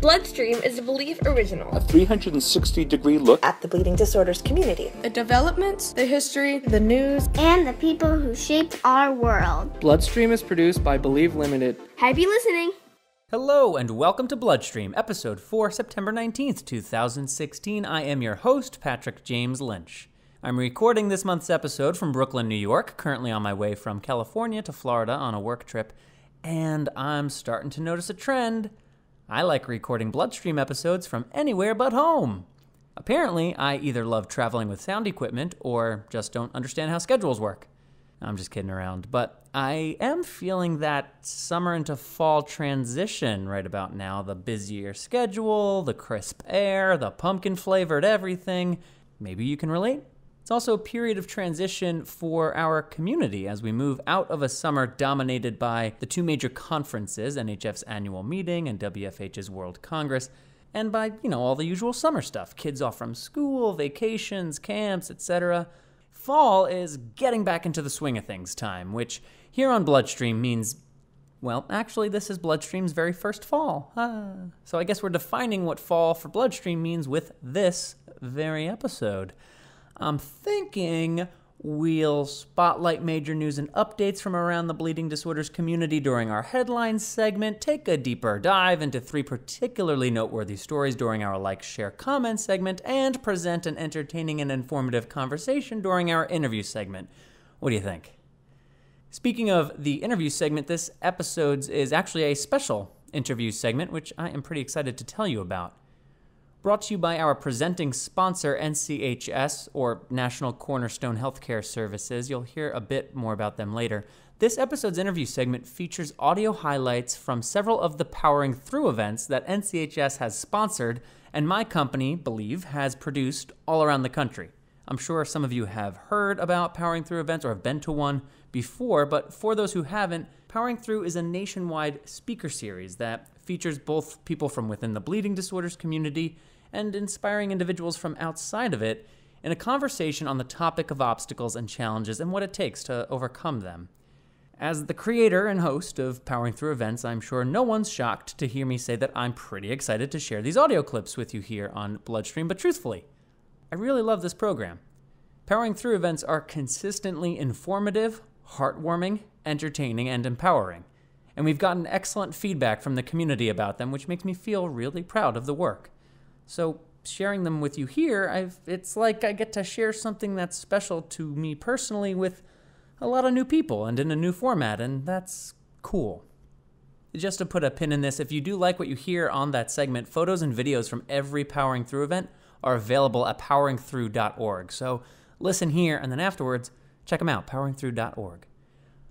BloodStream is a Believe original. A 360-degree look at the bleeding disorders community. The developments, the history, the news, and the people who shaped our world. BloodStream is produced by Believe Limited. Happy listening. Hello and welcome to BloodStream, episode 4, September 19th, 2016. I am your host, Patrick James Lynch. I'm recording this month's episode from Brooklyn, New York, currently on my way from California to Florida on a work trip, and I'm starting to notice a trend. I like recording BloodStream episodes from anywhere but home. Apparently, I either love traveling with sound equipment or just don't understand how schedules work. I'm just kidding around, but I am feeling that summer into fall transition right about now. The busier schedule, the crisp air, the pumpkin-flavored everything. Maybe you can relate? It's also a period of transition for our community as we move out of a summer dominated by the two major conferences, NHF's annual meeting and WFH's World Congress, and by, all the usual summer stuff. Kids off from school, vacations, camps, etc. Fall is getting back into the swing of things time, which here on BloodStream means, well, actually this is BloodStream's very first fall. So I guess we're defining what fall for BloodStream means with this very episode. I'm thinking we'll spotlight major news and updates from around the bleeding disorders community during our headlines segment, take a deeper dive into 3 particularly noteworthy stories during our Like, Share, Comment segment, and present an entertaining and informative conversation during our interview segment. What do you think? Speaking of the interview segment, this episode is actually a special interview segment, which I am pretty excited to tell you about. Brought to you by our presenting sponsor, NCHS, or National Cornerstone Healthcare Services. You'll hear a bit more about them later. This episode's interview segment features audio highlights from several of the Powering Through events that NCHS has sponsored and my company, Believe, has produced all around the country. I'm sure some of you have heard about Powering Through events or have been to one before, but for those who haven't, Powering Through is a nationwide speaker series that features both people from within the bleeding disorders community and inspiring individuals from outside of it in a conversation on the topic of obstacles and challenges and what it takes to overcome them. As the creator and host of Powering Through events, I'm sure no one's shocked to hear me say that I'm pretty excited to share these audio clips with you here on BloodStream, but truthfully, I really love this program. Powering Through events are consistently informative, heartwarming, entertaining, and empowering. And we've gotten excellent feedback from the community about them, which makes me feel really proud of the work. So sharing them with you here, it's like I get to share something that's special to me personally with a lot of new people and in a new format, and that's cool. Just to put a pin in this, if you do like what you hear on that segment, photos and videos from every Powering Through event are available at poweringthrough.org. So listen here, and then afterwards, check them out, poweringthrough.org.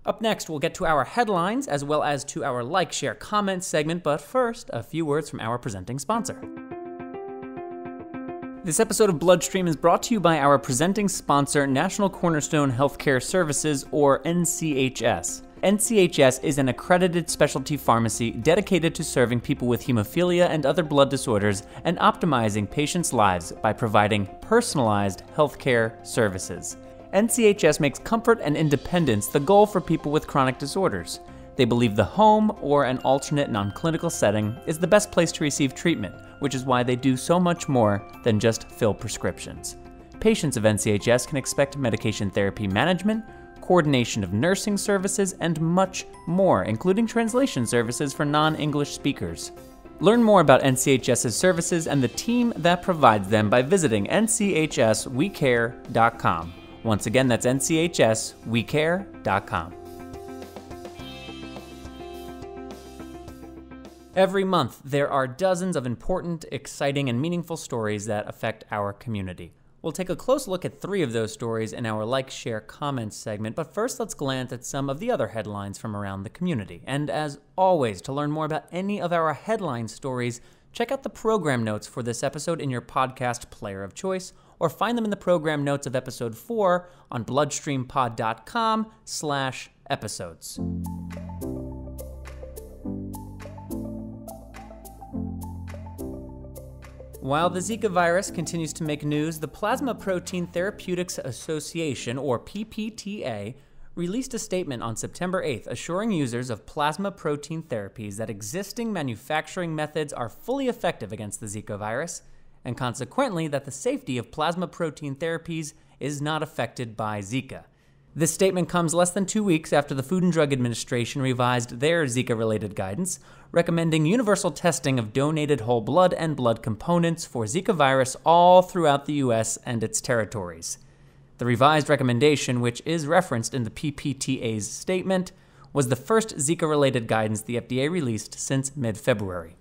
Up next, we'll get to our headlines as well as to our Like, Share, Comment segment, but first, a few words from our presenting sponsor. This episode of BloodStream is brought to you by our presenting sponsor, National Cornerstone Healthcare Services, or NCHS. NCHS is an accredited specialty pharmacy dedicated to serving people with hemophilia and other blood disorders and optimizing patients' lives by providing personalized healthcare services. NCHS makes comfort and independence the goal for people with chronic disorders. They believe the home or an alternate non-clinical setting is the best place to receive treatment, which is why they do so much more than just fill prescriptions. Patients of NCHS can expect medication therapy management, coordination of nursing services, and much more, including translation services for non-English speakers. Learn more about NCHS's services and the team that provides them by visiting nchswecare.com. Once again, that's nchswecare.com. Every month, there are dozens of important, exciting, and meaningful stories that affect our community. We'll take a close look at 3 of those stories in our Like, Share, Comment segment, but first let's glance at some of the other headlines from around the community. And as always, to learn more about any of our headline stories, check out the program notes for this episode in your podcast player of choice, or find them in the program notes of episode 4 on bloodstreampod.com/episodes. While the Zika virus continues to make news, the Plasma Protein Therapeutics Association, or PPTA, released a statement on September 8th assuring users of plasma protein therapies that existing manufacturing methods are fully effective against the Zika virus, and consequently that the safety of plasma protein therapies is not affected by Zika. This statement comes less than 2 weeks after the Food and Drug Administration revised their Zika-related guidance, recommending universal testing of donated whole blood and blood components for Zika virus all throughout the U.S. and its territories. The revised recommendation, which is referenced in the PPTA's statement, was the first Zika-related guidance the FDA released since mid-February.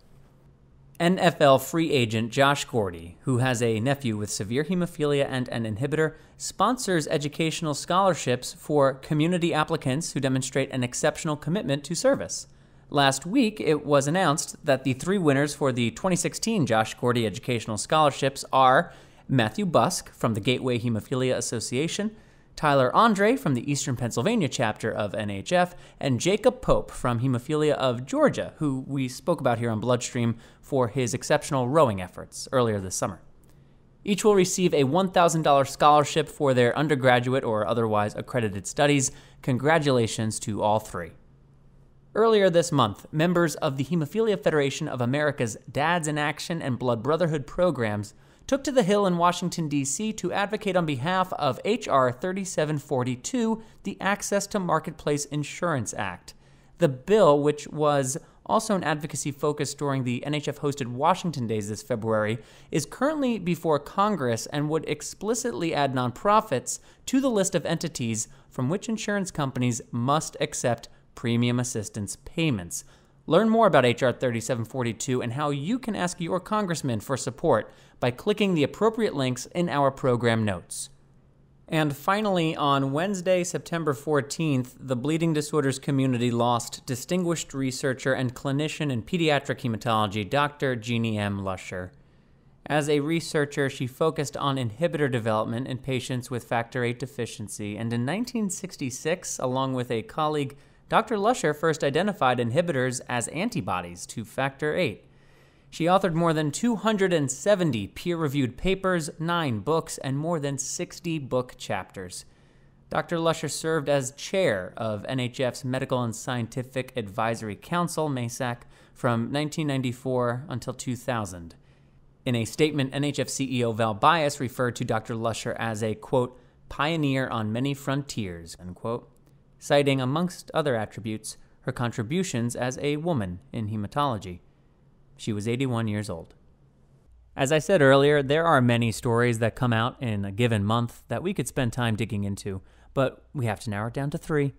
NFL free agent Josh Gordy, who has a nephew with severe hemophilia and an inhibitor, sponsors educational scholarships for community applicants who demonstrate an exceptional commitment to service. Last week, it was announced that the 3 winners for the 2016 Josh Gordy Educational Scholarships are Matthew Busk from the Gateway Hemophilia Association, Tyler Andre from the Eastern Pennsylvania chapter of NHF, and Jacob Pope from Hemophilia of Georgia, who we spoke about here on BloodStream for his exceptional rowing efforts earlier this summer. Each will receive a $1,000 scholarship for their undergraduate or otherwise accredited studies. Congratulations to all 3. Earlier this month, members of the Hemophilia Federation of America's Dads in Action and Blood Brotherhood programs took to the Hill in Washington, D.C. to advocate on behalf of H.R. 3742, the Access to Marketplace Insurance Act. The bill, which was also an advocacy focus during the NHF-hosted Washington Days this February, is currently before Congress and would explicitly add nonprofits to the list of entities from which insurance companies must accept premium assistance payments. Learn more about H.R. 3742 and how you can ask your congressman for support by clicking the appropriate links in our program notes. And finally, on Wednesday, September 14th, the bleeding disorders community lost distinguished researcher and clinician in pediatric hematology, Dr. Jeanne M. Lusher. As a researcher, she focused on inhibitor development in patients with factor VIII deficiency, and in 1966, along with a colleague, Dr. Lusher first identified inhibitors as antibodies to factor VIII. She authored more than 270 peer-reviewed papers, 9 books, and more than 60 book chapters. Dr. Lusher served as chair of NHF's Medical and Scientific Advisory Council, MASAC, from 1994 until 2000. In a statement, NHF CEO Val Bias referred to Dr. Lusher as a, quote, pioneer on many frontiers, unquote, citing, amongst other attributes, her contributions as a woman in hematology. She was 81 years old. As I said earlier, there are many stories that come out in a given month that we could spend time digging into, but we have to narrow it down to 3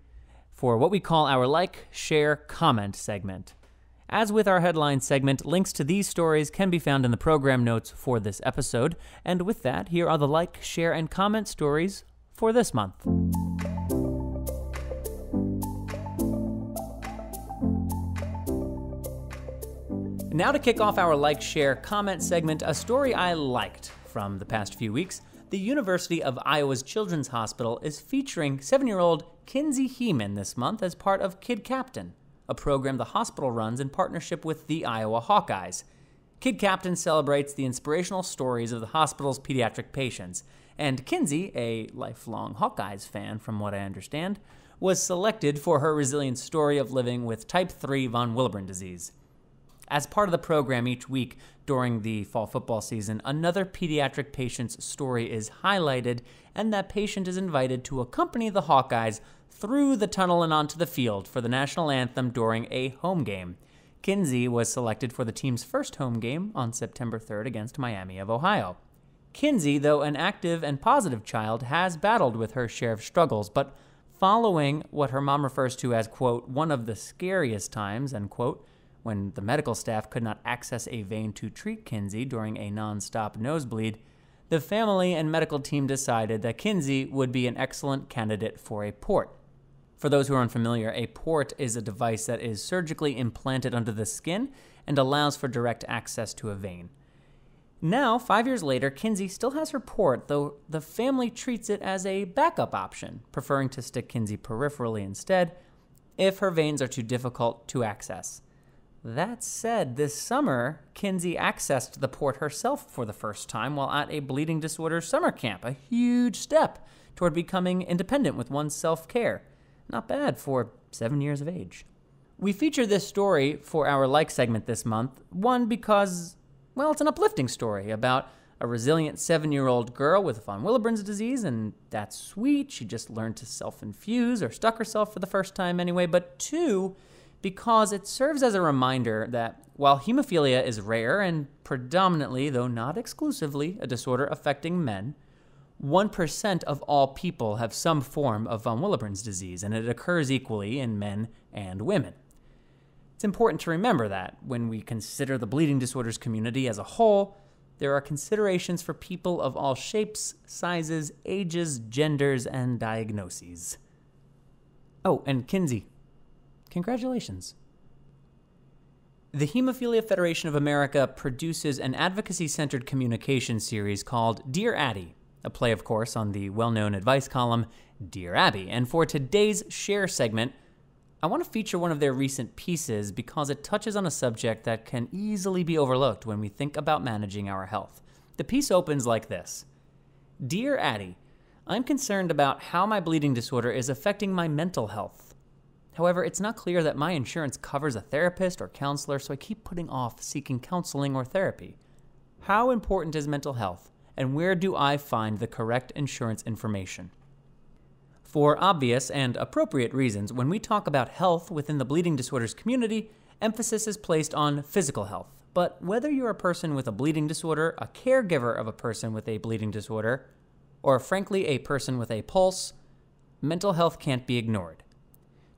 for what we call our Like, Share, Comment segment. As with our headline segment, links to these stories can be found in the program notes for this episode, and with that, here are the Like, Share, and Comment stories for this month. Now to kick off our Like, Share, Comment segment, a story I liked from the past few weeks. The University of Iowa's Children's Hospital is featuring 7-year-old Kinsey Heeman this month as part of Kid Captain, a program the hospital runs in partnership with the Iowa Hawkeyes. Kid Captain celebrates the inspirational stories of the hospital's pediatric patients, and Kinsey, a lifelong Hawkeyes fan from what I understand, was selected for her resilient story of living with type 3 von Willebrand disease. As part of the program each week during the fall football season, another pediatric patient's story is highlighted, and that patient is invited to accompany the Hawkeyes through the tunnel and onto the field for the national anthem during a home game. Kinsey was selected for the team's first home game on September 3rd against Miami of Ohio. Kinsey, though an active and positive child, has battled with her share of struggles, but following what her mom refers to as, quote, one of the scariest times, end quote, when the medical staff could not access a vein to treat Kinsey during a non-stop nosebleed, the family and medical team decided that Kinsey would be an excellent candidate for a port. For those who are unfamiliar, a port is a device that is surgically implanted under the skin and allows for direct access to a vein. Now, 5 years later, Kinsey still has her port, though the family treats it as a backup option, preferring to stick Kinsey peripherally instead if her veins are too difficult to access. That said, this summer, Kinsey accessed the port herself for the first time while at a bleeding disorders summer camp, a huge step toward becoming independent with one's self-care. Not bad for 7 years of age. We feature this story for our Like segment this month. One, because, well, it's an uplifting story about a resilient 7-year-old girl with von Willebrand's disease, and that's sweet. She just learned to self-infuse, or stuck herself for the first time anyway. But two, because it serves as a reminder that while hemophilia is rare and predominantly, though not exclusively, a disorder affecting men, 1% of all people have some form of von Willebrand's disease, and it occurs equally in men and women. It's important to remember that when we consider the bleeding disorders community as a whole, there are considerations for people of all shapes, sizes, ages, genders, and diagnoses. Oh, and Kinsey, congratulations. The Hemophilia Federation of America produces an advocacy-centered communication series called Dear Addie, a play, of course, on the well-known advice column Dear Abby. And for today's Share segment, I want to feature one of their recent pieces because it touches on a subject that can easily be overlooked when we think about managing our health. The piece opens like this. Dear Addie, I'm concerned about how my bleeding disorder is affecting my mental health. However, it's not clear that my insurance covers a therapist or counselor, so I keep putting off seeking counseling or therapy. How important is mental health, and where do I find the correct insurance information? For obvious and appropriate reasons, when we talk about health within the bleeding disorders community, emphasis is placed on physical health. But whether you're a person with a bleeding disorder, a caregiver of a person with a bleeding disorder, or frankly a person with a pulse, mental health can't be ignored.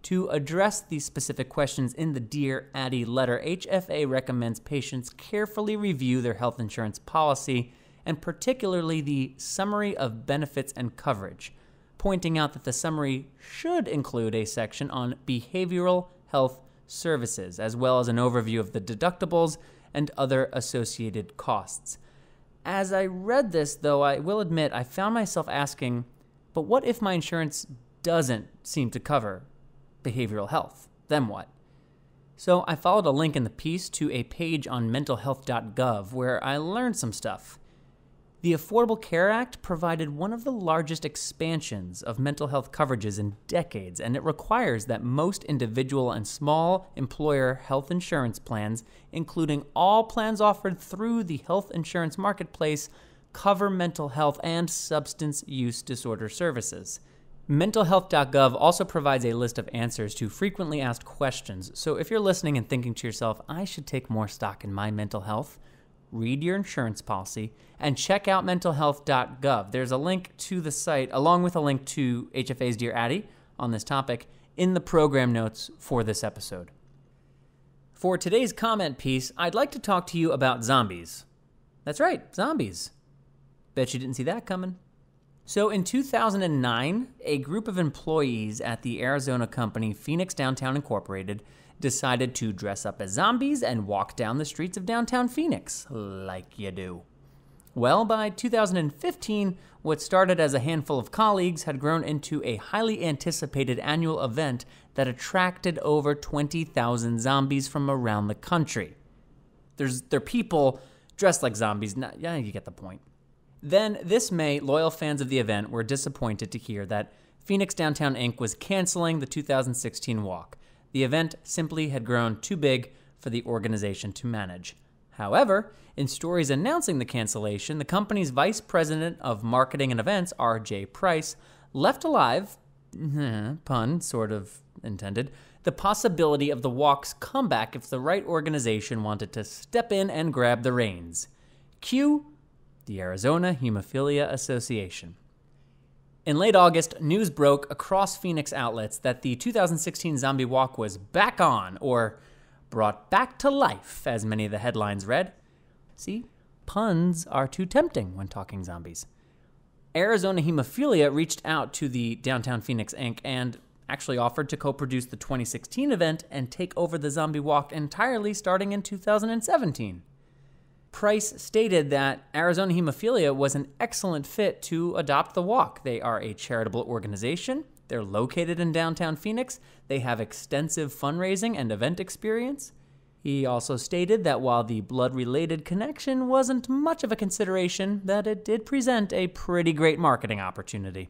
To address these specific questions in the Dear Addie letter, HFA recommends patients carefully review their health insurance policy, and particularly the summary of benefits and coverage, pointing out that the summary should include a section on behavioral health services, as well as an overview of the deductibles and other associated costs. As I read this, though, I will admit I found myself asking, but what if my insurance doesn't seem to cover behavioral health? Then what? So I followed a link in the piece to a page on mentalhealth.gov where I learned some stuff. The Affordable Care Act provided one of the largest expansions of mental health coverages in decades, and it requires that most individual and small employer health insurance plans, including all plans offered through the health insurance marketplace, cover mental health and substance use disorder services. Mentalhealth.gov also provides a list of answers to frequently asked questions, so if you're listening and thinking to yourself, I should take more stock in my mental health, read your insurance policy, and check out mentalhealth.gov. There's a link to the site, along with a link to HFA's Dear Addie on this topic, in the program notes for this episode. For today's comment piece, I'd like to talk to you about zombies. That's right, zombies. Bet you didn't see that coming. So in 2009, a group of employees at the Arizona company Phoenix Downtown Incorporated decided to dress up as zombies and walk down the streets of downtown Phoenix, like you do. Well, by 2015, what started as a handful of colleagues had grown into a highly anticipated annual event that attracted over 20,000 zombies from around the country. They're people dressed like zombies. Yeah, you get the point. Then, this May, loyal fans of the event were disappointed to hear that Phoenix Downtown Inc. was canceling the 2016 walk. The event simply had grown too big for the organization to manage. However, in stories announcing the cancellation, the company's vice president of marketing and events, R.J. Price, left alive, pun sort of intended, the possibility of the walk's comeback if the right organization wanted to step in and grab the reins. Cue the Arizona Hemophilia Association. In late August, news broke across Phoenix outlets that the 2016 Zombie Walk was back on, or brought back to life, as many of the headlines read. See, puns are too tempting when talking zombies. Arizona Hemophilia reached out to the Downtown Phoenix Inc. and actually offered to co-produce the 2016 event and take over the Zombie Walk entirely starting in 2017. Price stated that Arizona Hemophilia was an excellent fit to adopt the walk. They are a charitable organization. They're located in downtown Phoenix. They have extensive fundraising and event experience. He also stated that while the blood-related connection wasn't much of a consideration, that it did present a pretty great marketing opportunity.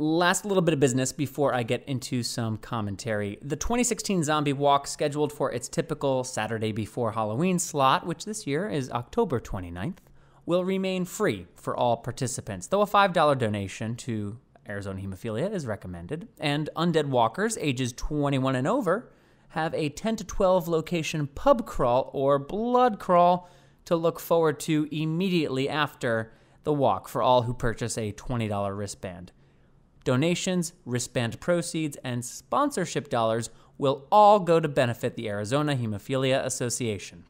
Last little bit of business before I get into some commentary. The 2016 Zombie Walk, scheduled for its typical Saturday before Halloween slot, which this year is October 29th, will remain free for all participants, though a $5 donation to Arizona Hemophilia is recommended. And undead walkers ages 21 and over have a 10 to 12 location pub crawl or blood crawl to look forward to immediately after the walk for all who purchase a $20 wristband. Donations, wristband proceeds, and sponsorship dollars will all go to benefit the Arizona Hemophilia Association.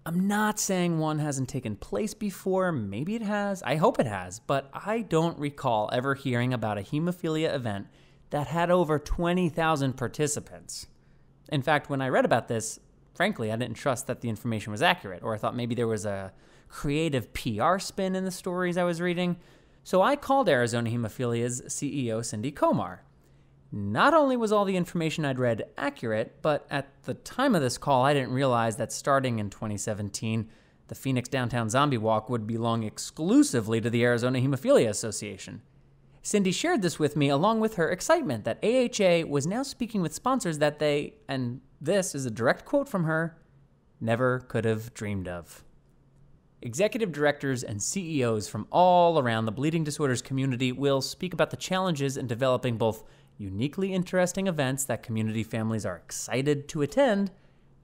I'm not saying one hasn't taken place before. Maybe it has. I hope it has. But I don't recall ever hearing about a hemophilia event that had over 20,000 participants. In fact, when I read about this, frankly, I didn't trust that the information was accurate, or I thought maybe there was a creative PR spin in the stories I was reading. So I called Arizona Hemophilia's CEO, Cindy Komar. Not only was all the information I'd read accurate, but at the time of this call, I didn't realize that starting in 2017, the Phoenix Downtown Zombie Walk would belong exclusively to the Arizona Hemophilia Association. Cindy shared this with me along with her excitement that AHA was now speaking with sponsors that they, and this is a direct quote from her, never could have dreamed of. Executive directors and CEOs from all around the bleeding disorders community will speak about the challenges in developing both uniquely interesting events that community families are excited to attend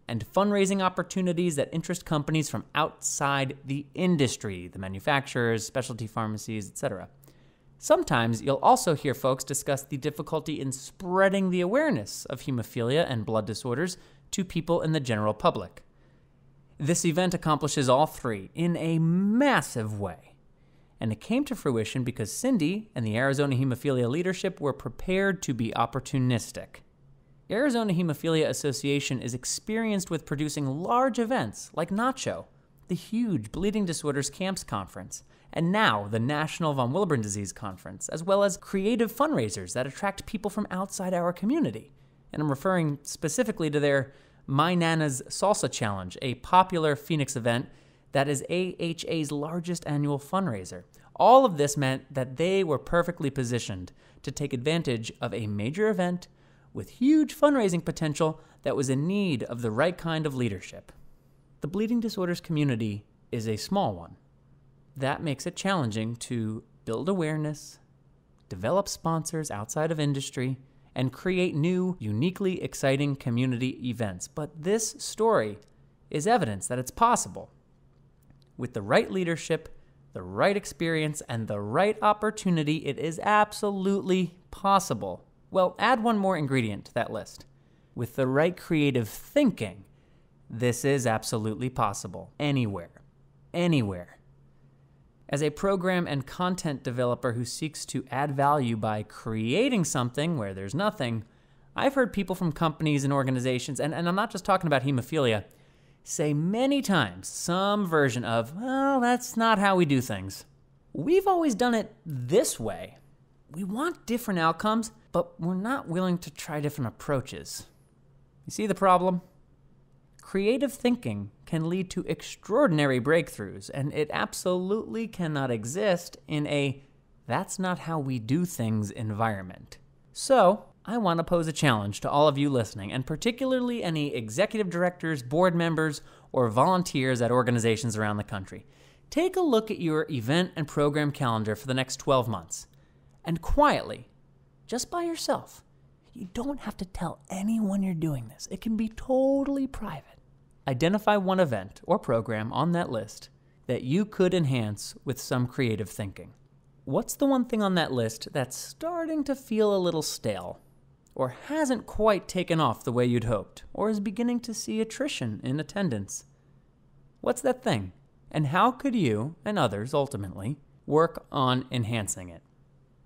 and fundraising opportunities that interest companies from outside the industry, the manufacturers, specialty pharmacies, etc. Sometimes you'll also hear folks discuss the difficulty in spreading the awareness of hemophilia and blood disorders to people in the general public. This event accomplishes all three in a massive way, and it came to fruition because Cindy and the Arizona Hemophilia leadership were prepared to be opportunistic. Arizona Hemophilia Association is experienced with producing large events like NACHO, the huge Bleeding Disorders Camps Conference, and now the National von Willebrand Disease Conference, as well as creative fundraisers that attract people from outside our community. And I'm referring specifically to their My Nana's Salsa Challenge, a popular Phoenix event that is AHA's largest annual fundraiser. All of this meant that they were perfectly positioned to take advantage of a major event with huge fundraising potential that was in need of the right kind of leadership. The bleeding disorders community is a small one. That makes it challenging to build awareness, develop sponsors outside of industry, and create new, uniquely exciting community events. But this story is evidence that it's possible. With the right leadership, the right experience, and the right opportunity, it is absolutely possible. Well, add one more ingredient to that list. With the right creative thinking, this is absolutely possible. Anywhere. Anywhere. As a program and content developer who seeks to add value by creating something where there's nothing, I've heard people from companies and organizations, and I'm not just talking about hemophilia, say many times some version of, well, that's not how we do things. We've always done it this way. We want different outcomes, but we're not willing to try different approaches. You see the problem? Creative thinking can lead to extraordinary breakthroughs, and it absolutely cannot exist in a that's not how we do things environment. So, I want to pose a challenge to all of you listening, and particularly any executive directors, board members, or volunteers at organizations around the country. Take a look at your event and program calendar for the next 12 months, and quietly, just by yourself, you don't have to tell anyone you're doing this. It can be totally private. Identify one event or program on that list that you could enhance with some creative thinking. What's the one thing on that list that's starting to feel a little stale, or hasn't quite taken off the way you'd hoped, or is beginning to see attrition in attendance? What's that thing? And how could you, and others ultimately, work on enhancing it?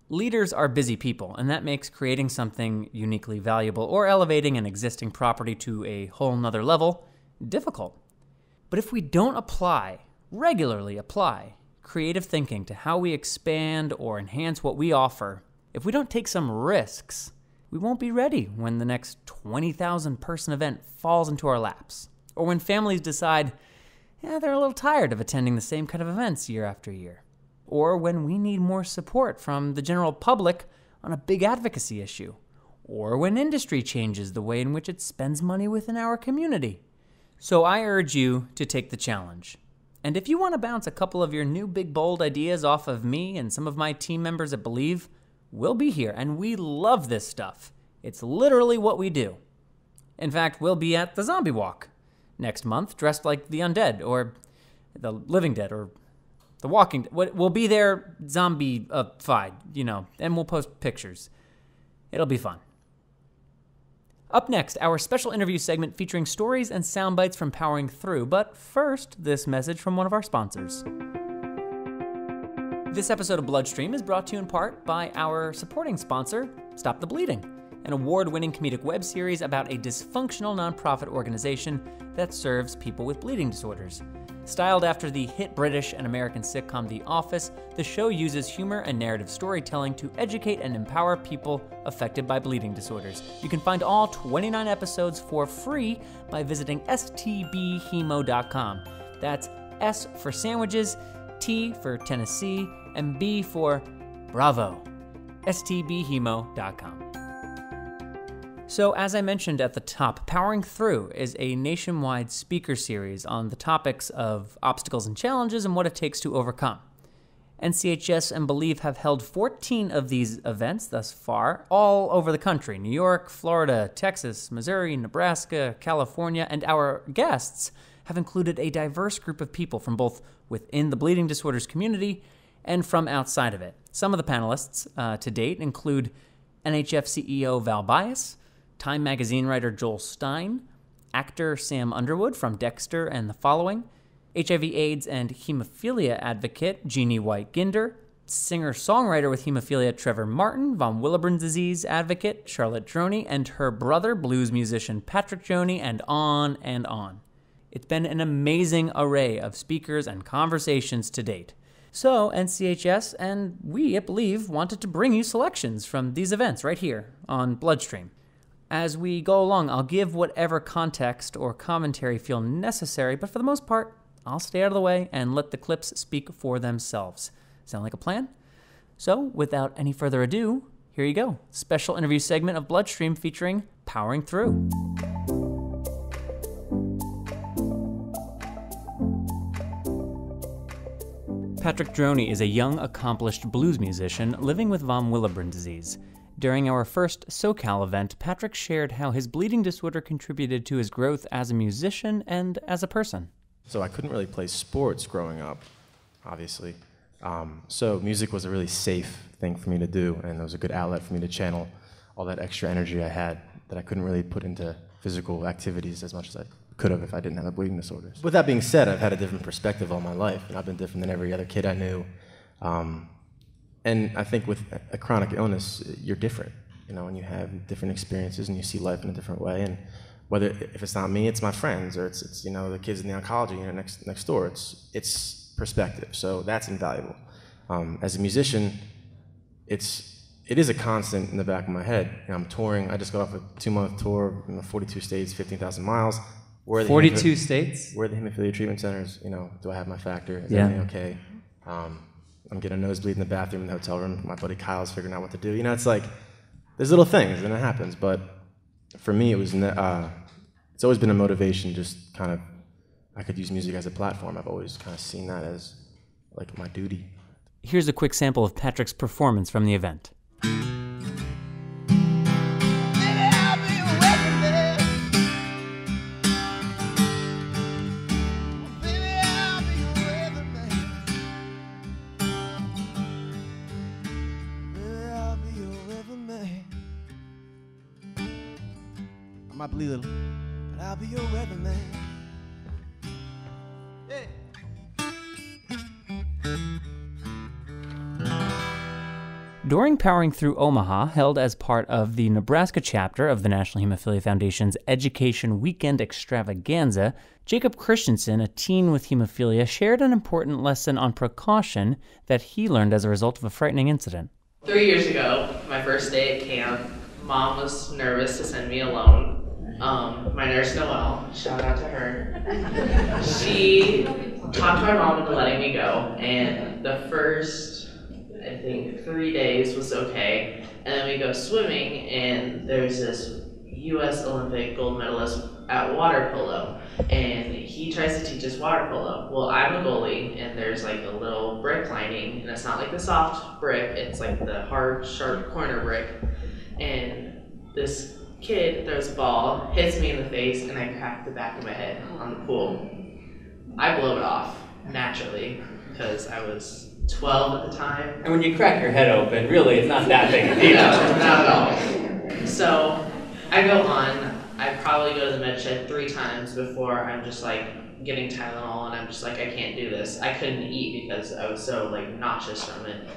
Leaders are busy people, and that makes creating something uniquely valuable or elevating an existing property to a whole nother level difficult. But if we don't regularly apply creative thinking to how we expand or enhance what we offer, if we don't take some risks, we won't be ready when the next 20,000 person event falls into our laps, or when families decide, they're a little tired of attending the same kind of events year after year, or when we need more support from the general public on a big advocacy issue, or when industry changes the way in which it spends money within our community. So I urge you to take the challenge. And if you want to bounce a couple of your new big bold ideas off of me and some of my team members at Believe, we'll be here, and we love this stuff. It's literally what we do. In fact, we'll be at the Zombie Walk next month, dressed like the undead, or the living dead, or the walking dead. We'll be there zombie-fied, and we'll post pictures. It'll be fun. Up next, our special interview segment featuring stories and sound bites from Powering Through. But first, this message from one of our sponsors. This episode of BloodStream is brought to you in part by our supporting sponsor, Stop the Bleeding, an award-winning comedic web series about a dysfunctional nonprofit organization that serves people with bleeding disorders. Styled after the hit British and American sitcom The Office, the show uses humor and narrative storytelling to educate and empower people affected by bleeding disorders. You can find all 29 episodes for free by visiting stbhemo.com. That's S for sandwiches, T for Tennessee, and B for Bravo. stbhemo.com. So, as I mentioned at the top, Powering Through is a nationwide speaker series on the topics of obstacles and challenges and what it takes to overcome. NCHS and Believe have held 14 of these events thus far, all over the country: New York, Florida, Texas, Missouri, Nebraska, California, and our guests have included a diverse group of people from both within the bleeding disorders community and from outside of it. Some of the panelists to date include NHF CEO Val Bias, Time magazine writer Joel Stein, actor Sam Underwood from Dexter and The Following, HIV/AIDS and hemophilia advocate Jeanne White-Ginder, singer-songwriter with hemophilia Trevor Martin, von Willebrand disease advocate Charlotte Droney, and her brother, blues musician Patrick Droney, and on and on. It's been an amazing array of speakers and conversations to date. So NCHS and we at Believe wanted to bring you selections from these events right here on BloodStream. As we go along, I'll give whatever context or commentary feel necessary, but for the most part, I'll stay out of the way and let the clips speak for themselves. Sound like a plan? So, without any further ado, here you go. Special interview segment of BloodStream featuring Powering Through. Patrick Droney is a young, accomplished blues musician living with von Willebrand disease. During our first SoCal event, Patrick shared how his bleeding disorder contributed to his growth as a musician and as a person. So I couldn't really play sports growing up, obviously. So music was a really safe thing for me to do, and it was a good outlet for me to channel all that extra energy I had that I couldn't really put into physical activities as much as I could have if I didn't have a bleeding disorder. With that being said, I've had a different perspective all my life, and I've been different than every other kid I knew. And I think with a chronic illness, you're different, and you have different experiences and you see life in a different way. And if it's not me, it's my friends, or it's the kids in the oncology unit next door. It's perspective, so that's invaluable. As a musician, it is a constant in the back of my head. I'm touring. I just got off a 2-month tour, 42 states, 15,000 miles. 42 states? Where are the hemophilia treatment centers? Do I have my factor? Is everything okay? I'm getting a nosebleed in the bathroom in the hotel room. My buddy Kyle's figuring out what to do. It's like, there's little things, and it happens. But for me, it's always been a motivation, just kind of, I could use music as a platform. I've always kind of seen that as, like, my duty. Here's a quick sample of Patrick's performance from the event. I might bleed a little, but I'll be your weatherman. Hey. During Powering Through Omaha, held as part of the Nebraska chapter of the National Hemophilia Foundation's Education Weekend Extravaganza, Jacob Christensen, a teen with hemophilia, shared an important lesson on precaution that he learned as a result of a frightening incident. 3 years ago, my first day at camp, Mom was nervous to send me alone. My nurse Noelle, shout out to her. She talked my mom into letting me go, and the first, I think, 3 days was okay. And then we go swimming, and there's this U.S. Olympic gold medalist at water polo, and he tries to teach us water polo. Well, I'm a goalie, and there's like a little brick lining, and it's not like the soft brick, it's like the hard, sharp corner brick. And this kid throws a ball, hits me in the face, and I crack the back of my head on the pool. I blow it off, naturally, because I was 12 at the time. And when you crack your head open, really, it's not that big a deal. No, not at all. So I go on. I probably go to the med shed 3 times before I'm just like getting Tylenol, and I'm just like, I can't do this. I couldn't eat because I was so like nauseous from it.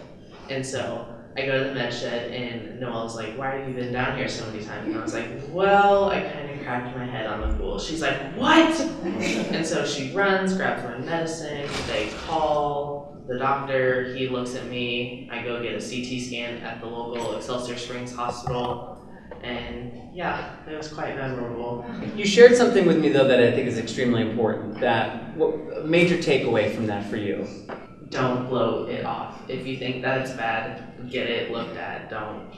And so I go to the med shed, and Noelle's like, why have you been down here so many times? And I was like, well, I kind of cracked my head on the pool. She's like, what? And so she runs, grabs my medicine. They call the doctor. He looks at me. I go get a CT scan at the local Excelsior Springs hospital. And yeah, it was quite memorable. You shared something with me, though, that I think is extremely important. That a major takeaway from that for you? Don't blow it off. If you think that it's bad, get it looked at. Don't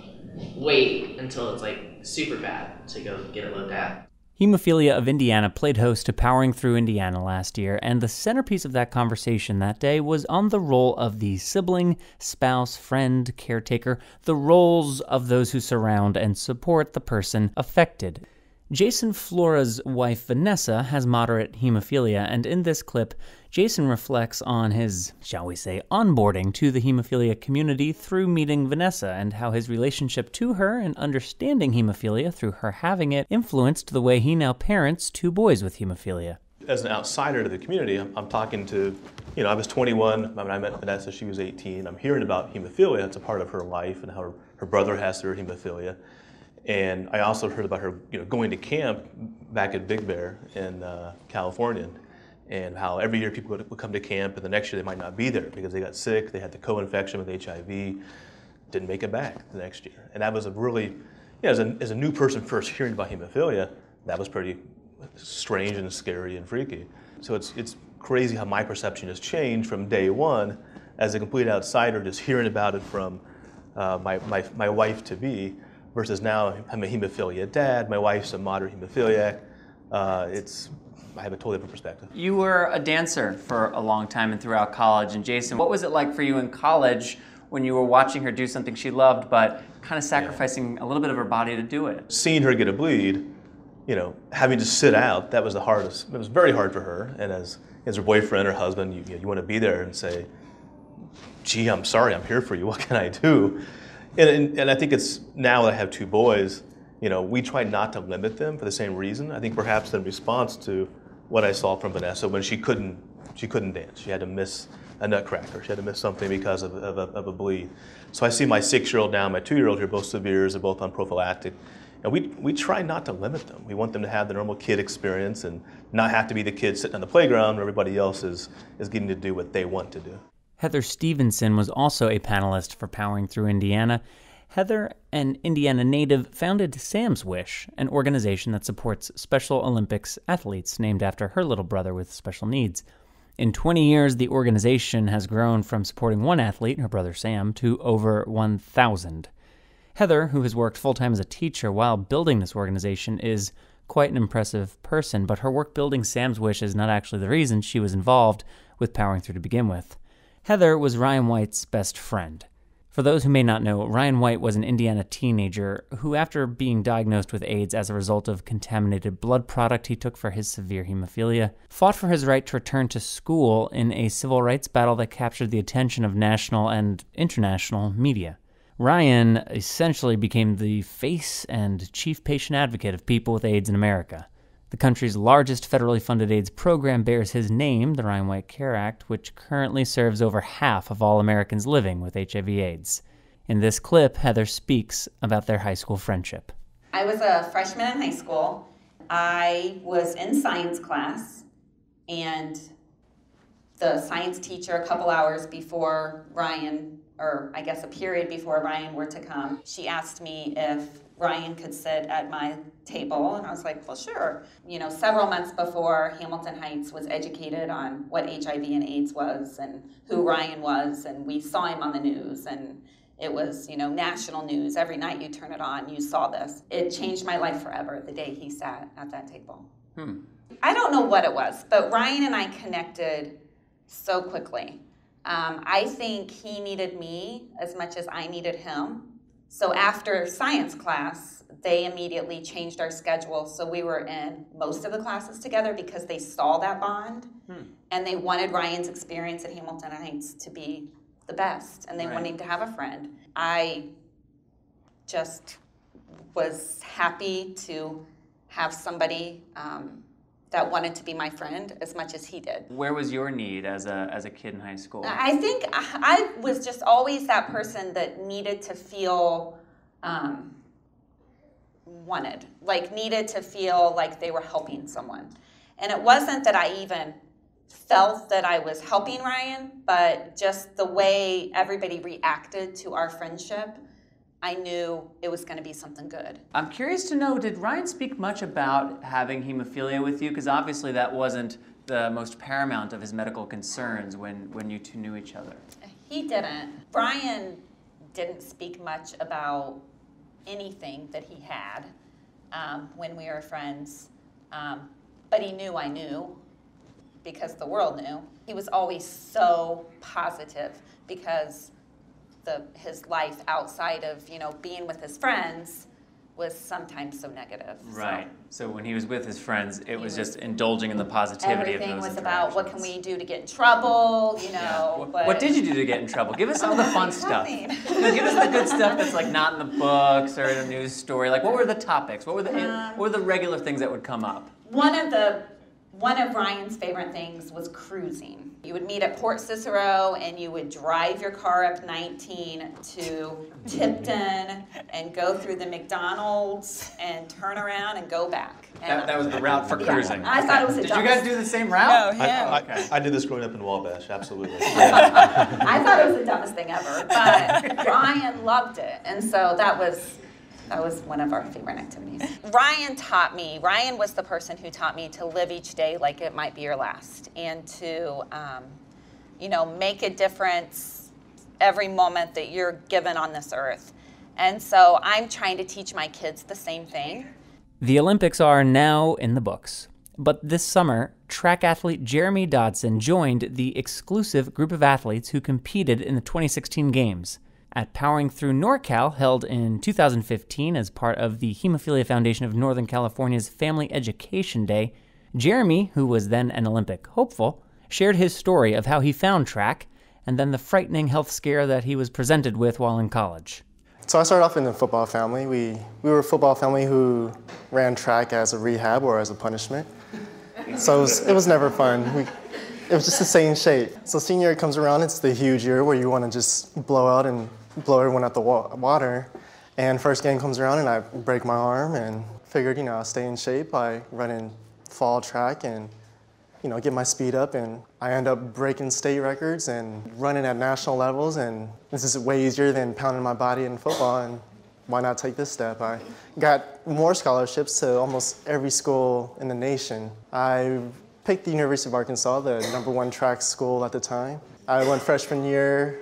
wait until it's like super bad to go get it looked at. Hemophilia of Indiana played host to Powering Through Indiana last year, and the centerpiece of that conversation that day was on the role of the sibling, spouse, friend, caretaker, the roles of those who surround and support the person affected. Jason Flora's wife Vanessa has moderate hemophilia, and in this clip, Jason reflects on his, shall we say, onboarding to the hemophilia community through meeting Vanessa, and how his relationship to her and understanding hemophilia through her having it influenced the way he now parents 2 boys with hemophilia. As an outsider to the community, I'm talking to, I was 21 when I met Vanessa, she was 18. I'm hearing about hemophilia, it's a part of her life, and how her brother has their hemophilia. And I also heard about her going to camp back at Big Bear in California, and how every year people would come to camp, and the next year they might not be there because they got sick, they had the co-infection with HIV, didn't make it back the next year. And that was a really, as a new person first hearing about hemophilia, that was pretty strange and scary and freaky. So it's crazy how my perception has changed from day one as a complete outsider, just hearing about it from my wife-to-be, versus now I'm a hemophilia dad, my wife's a moderate hemophiliac. I have a totally different perspective. You were a dancer for a long time and throughout college, and Jason, what was it like for you in college when you were watching her do something she loved, but kind of sacrificing a little bit of her body to do it? Seeing her get a bleed, having to sit out, that was the hardest. It was very hard for her, and as her boyfriend or husband, you want to be there and say, gee, I'm sorry, I'm here for you, what can I do? And I think it's, now that I have 2 boys, we try not to limit them for the same reason. I think perhaps in response to what I saw from Vanessa when she couldn't dance. She had to miss a nutcracker. She had to miss something because of a bleed. So I see my 6-year-old now, my 2-year-old who are both severe, they're both on prophylactic. And we try not to limit them. We want them to have the normal kid experience and not have to be the kid sitting on the playground where everybody else is getting to do what they want to do. Heather Stevenson was also a panelist for Powering Through Indiana. Heather, an Indiana native, founded Sam's Wish, an organization that supports Special Olympics athletes named after her little brother with special needs. In 20 years, the organization has grown from supporting 1 athlete, her brother Sam, to over 1,000. Heather, who has worked full-time as a teacher while building this organization, is quite an impressive person, but her work building Sam's Wish is not actually the reason she was involved with Powering Through to begin with. Heather was Ryan White's best friend. For those who may not know, Ryan White was an Indiana teenager who, after being diagnosed with AIDS as a result of contaminated blood product he took for his severe hemophilia, fought for his right to return to school in a civil rights battle that captured the attention of national and international media. Ryan essentially became the face and chief patient advocate of people with AIDS in America. The country's largest federally funded AIDS program bears his name, the Ryan White Care Act, which currently serves over half of all Americans living with HIV/AIDS. In this clip, Heather speaks about their high school friendship. I was a freshman in high school. I was in science class, and the science teacher, a couple hours before Ryan, or I guess a period before Ryan were to come, she asked me if Ryan could sit at my table, and I was like, well, sure. You know, several months before, Hamilton Heights was educated on what HIV and AIDS was and who Ryan was, and we saw him on the news, and it was, you know, national news. Every night you turn it on, you saw this. It changed my life forever the day he sat at that table. I don't know what it was, but Ryan and I connected so quickly. I think he needed me as much as I needed him. So after science class, they immediately changed our schedule, so we were in most of the classes together because they saw that bond, and they wanted Ryan's experience at Hamilton Heights to be the best, and they wanted him to have a friend. I just was happy to have somebody that wanted to be my friend as much as he did. Where was your need as a kid in high school? I think I was just always that person that needed to feel wanted, like needed to feel like they were helping someone. And it wasn't that I even felt that I was helping Ryan, but just the way everybody reacted to our friendship, I knew it was going to be something good. I'm curious to know, did Ryan speak much about having hemophilia with you? Because obviously that wasn't the most paramount of his medical concerns when you two knew each other. He didn't. Brian didn't speak much about anything that he had when we were friends, but he knew I knew because the world knew. He was always so positive because his life outside of, you know, being with his friends was sometimes so negative. Right. So when he was with his friends, it was just indulging in the positivity of those everything was about what can we do to get in trouble, you know. Yeah. What did you do to get in trouble? Give us some of the fun stuff. No, give us the good stuff that's like not in the books or in a news story. Like what were the topics? What were the regular things that would come up? One of Ryan's favorite things was cruising. You would meet at Port Cicero and you would drive your car up 19 to Tipton and go through the McDonald's and turn around and go back. And that was the route for cruising. Yeah, I thought it was Did you guys do the same route? No, yeah. I did this growing up in Wabash, absolutely. I thought it was the dumbest thing ever, but Ryan loved it. And so that was one of our favorite activities. Ryan was the person who taught me to live each day like it might be your last, and to, you know, make a difference every moment that you're given on this earth. And so I'm trying to teach my kids the same thing. The Olympics are now in the books. But this summer, track athlete Jeremy Dodson joined the exclusive group of athletes who competed in the 2016 Games. At Powering Through NorCal, held in 2015 as part of the Hemophilia Foundation of Northern California's Family Education Day, Jeremy, who was then an Olympic hopeful, shared his story of how he found track and then the frightening health scare that he was presented with while in college. So I started off in a football family. We were a football family who ran track as a rehab or as a punishment. So it was never fun. It was just the same shape. So senior year comes around, it's the huge year where you want to just blow out and blow everyone out the water. And first game comes around and I break my arm and figured, you know, I'll stay in shape by running fall track and, you know, get my speed up. And I end up breaking state records and running at national levels. And this is way easier than pounding my body in football. And why not take this step? I got more scholarships to almost every school in the nation. I picked the University of Arkansas, the #1 track school at the time. I went freshman year,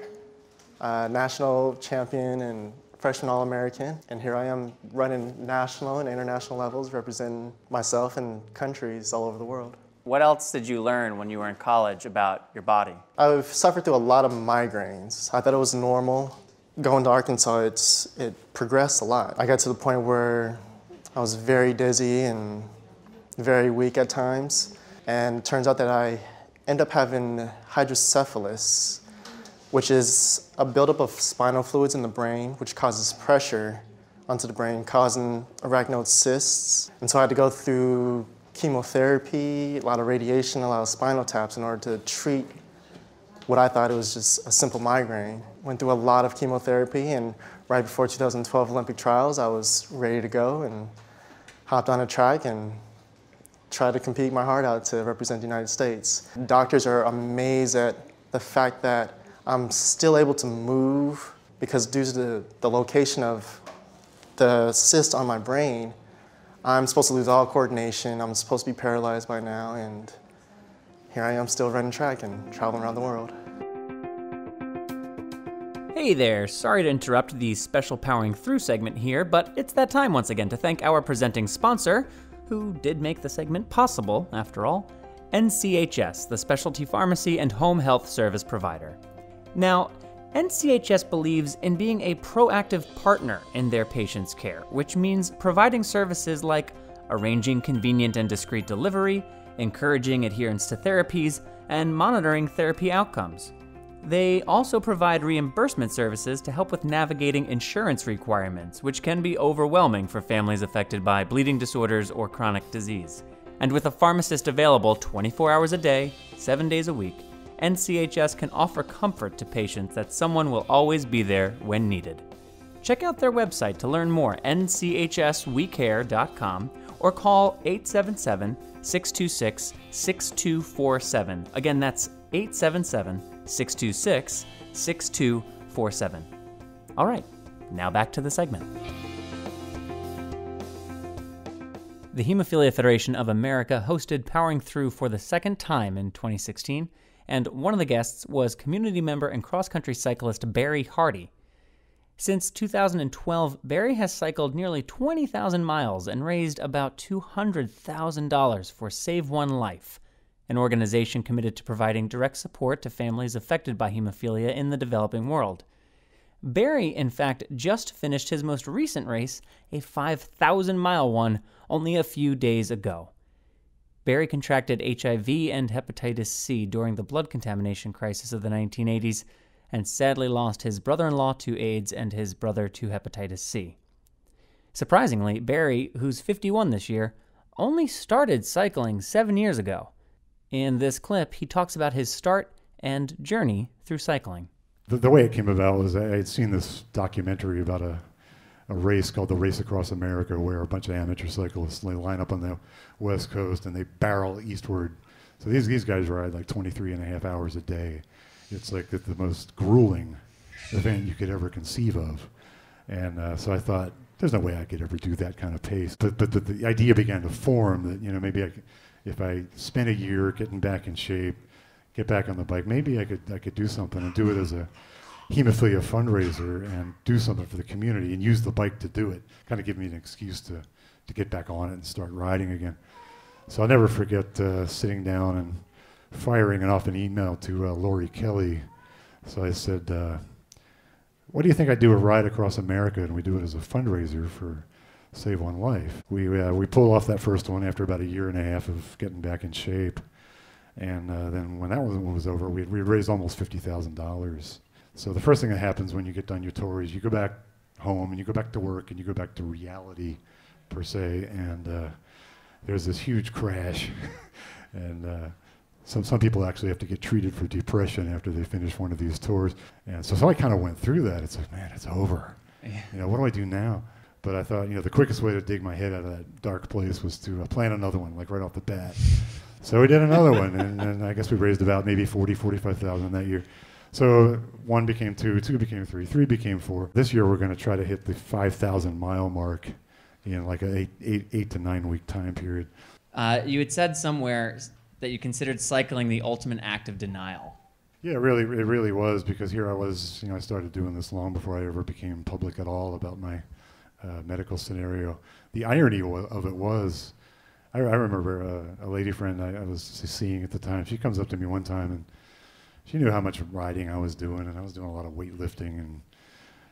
national champion and freshman All-American. And here I am running national and international levels, representing myself and countries all over the world. What else did you learn when you were in college about your body? I've suffered through a lot of migraines. I thought it was normal. Going to Arkansas, it progressed a lot. I got to the point where I was very dizzy and very weak at times. And it turns out that I end up having hydrocephalus, which is a buildup of spinal fluids in the brain, which causes pressure onto the brain, causing arachnoid cysts. And so I had to go through chemotherapy, a lot of radiation, a lot of spinal taps in order to treat what I thought it was just a simple migraine. Went through a lot of chemotherapy, and right before 2012 Olympic trials, I was ready to go and hopped on a track and tried to compete my heart out to represent the United States. Doctors are amazed at the fact that I'm still able to move because due to the location of the cyst on my brain, I'm supposed to lose all coordination. I'm supposed to be paralyzed by now, and here I am still running track and traveling around the world. Hey there, sorry to interrupt the special Powering Through segment here, but it's that time once again to thank our presenting sponsor, who did make the segment possible, after all, NCHS, the specialty pharmacy and home health service provider. Now, NCHS believes in being a proactive partner in their patients' care, which means providing services like arranging convenient and discreet delivery, encouraging adherence to therapies, and monitoring therapy outcomes. They also provide reimbursement services to help with navigating insurance requirements, which can be overwhelming for families affected by bleeding disorders or chronic disease. And with a pharmacist available 24 hours a day, 7 days a week, NCHS can offer comfort to patients that someone will always be there when needed. Check out their website to learn more, nchswecare.com, or call 877-626-6247. Again, that's 877-626-6247. All right, now back to the segment. The Hemophilia Federation of America hosted Powering Through for the second time in 2016, and one of the guests was community member and cross-country cyclist Barry Haarde. Since 2012, Barry has cycled nearly 20,000 miles and raised about $200,000 for Save One Life, an organization committed to providing direct support to families affected by hemophilia in the developing world. Barry, in fact, just finished his most recent race, a 5,000-mile one, only a few days ago. Barry contracted HIV and hepatitis C during the blood contamination crisis of the 1980s and sadly lost his brother-in-law to AIDS and his brother to hepatitis C. Surprisingly, Barry, who's 51 this year, only started cycling 7 years ago. In this clip, he talks about his start and journey through cycling. The way it came about was I had seen this documentary about a race called the Race Across America, where a bunch of amateur cyclists, they line up on the West Coast and they barrel eastward. So these guys ride like 23 and a half hours a day. It's like the most grueling event you could ever conceive of. And so I thought, there's no way I could ever do that kind of pace. But the idea began to form that, maybe if I spent a year getting back in shape, get back on the bike, maybe I could do something and do it as a hemophilia fundraiser and do something for the community and use the bike to do it. Kind of give me an excuse to get back on it and start riding again. So I'll never forget sitting down and firing off an email to Lori Kelly. So I said, what do you think I'd do a ride across America, and we do it as a fundraiser for Save One Life? We pulled off that first one after about a year and a half of getting back in shape. And then when that one was over, we raised almost $50,000. So the first thing that happens when you get done your tour is you go back home and you go back to work and you go back to reality, per se, and there's this huge crash. And some people actually have to get treated for depression after they finish one of these tours. And so I kind of went through that. It's like, man, it's over. Yeah. What do I do now? But I thought, the quickest way to dig my head out of that dark place was to plan another one, like right off the bat. So we did another one, and I guess we raised about maybe $45,000 that year. So 1 became 2, 2 became 3, 3 became 4. This year we're going to try to hit the 5,000-mile mark in like an 8 to 9 week time period. You had said somewhere that you considered cycling the ultimate act of denial. Yeah, it really was, because here I was, I started doing this long before I ever became public at all about my medical scenario. The irony of it was, I remember a lady friend I was seeing at the time. She comes up to me one time, and she knew how much riding I was doing, and I was doing a lot of weightlifting, and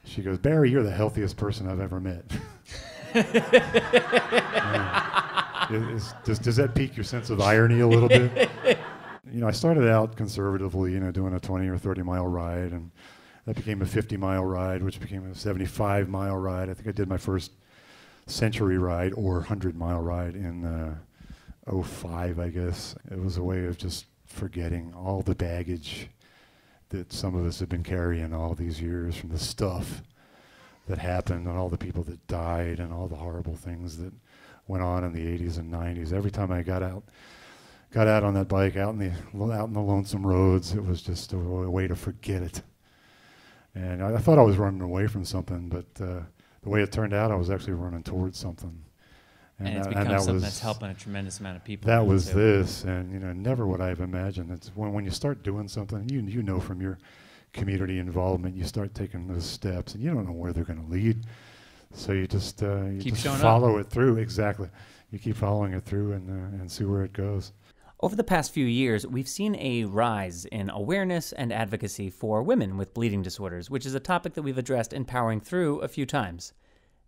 she goes, "Barry, you're the healthiest person I've ever met." Does that pique your sense of irony a little bit? I started out conservatively, doing a 20 or 30 mile ride, and that became a 50-mile ride, which became a 75-mile ride. I think I did my first century ride or 100-mile ride in 2005, I guess. It was a way of just forgetting all the baggage that some of us have been carrying all these years, from the stuff that happened and all the people that died and all the horrible things that went on in the 80s and 90s. Every time I got out on that bike, out in the lonesome roads, it was just a way to forget it. And I thought I was running away from something, but the way it turned out, I was actually running towards something. And it's become something that's helping a tremendous amount of people. That was this, and never would I have imagined. It's when you start doing something, you know from your community involvement, you start taking those steps, and you don't know where they're going to lead. So you just follow it through. Exactly, you keep following it through and see where it goes. Over the past few years, we've seen a rise in awareness and advocacy for women with bleeding disorders, which is a topic that we've addressed in Powering Through a few times.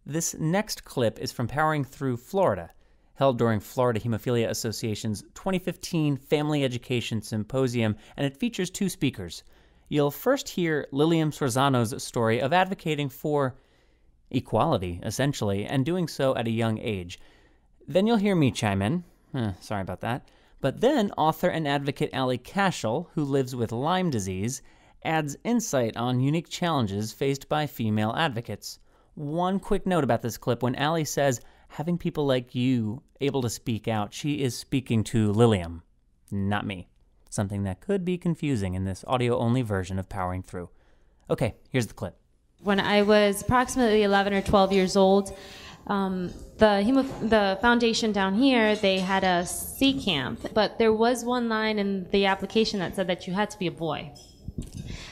This next clip is from Powering Through Florida, held during Florida Hemophilia Association's 2015 Family Education Symposium, and it features two speakers. You'll first hear Lilium Sorzano's story of advocating for equality, essentially, and doing so at a young age. Then you'll hear me chime in. Sorry about that. But then author and advocate Allie Cashel, who lives with Lyme disease, adds insight on unique challenges faced by female advocates. One quick note about this clip: when Allie says, having people like you able to speak out, she is speaking to Lilium, not me. Something that could be confusing in this audio-only version of Powering Through. Okay, here's the clip. When I was approximately 11 or 12 years old, the foundation down here, they had a C camp, but there was one line in the application that said that you had to be a boy.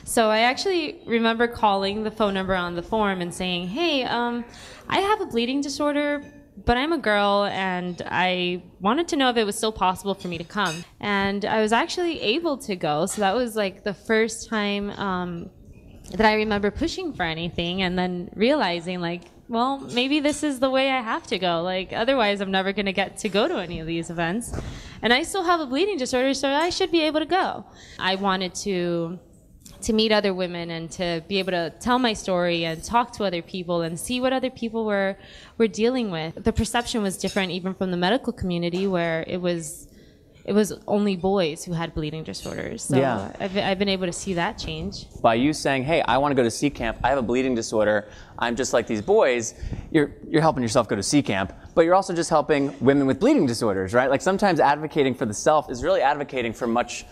So I actually remember calling the phone number on the form and saying, hey, I have a bleeding disorder, but I'm a girl, and I wanted to know if it was still possible for me to come. And I was actually able to go, so that was like the first time that I remember pushing for anything, and then realizing, like, well, maybe this is the way I have to go. Like, otherwise I'm never going to get to go to any of these events. And I still have a bleeding disorder, so I should be able to go. I wanted to meet other women and to be able to tell my story and talk to other people and see what other people were dealing with. The perception was different even from the medical community, where it was only boys who had bleeding disorders. So yeah. I've been able to see that change. By you saying, hey, I want to go to C camp, I have a bleeding disorder, I'm just like these boys, you're helping yourself go to C camp, but you're also just helping women with bleeding disorders, right? Like, sometimes advocating for the self is really advocating for a much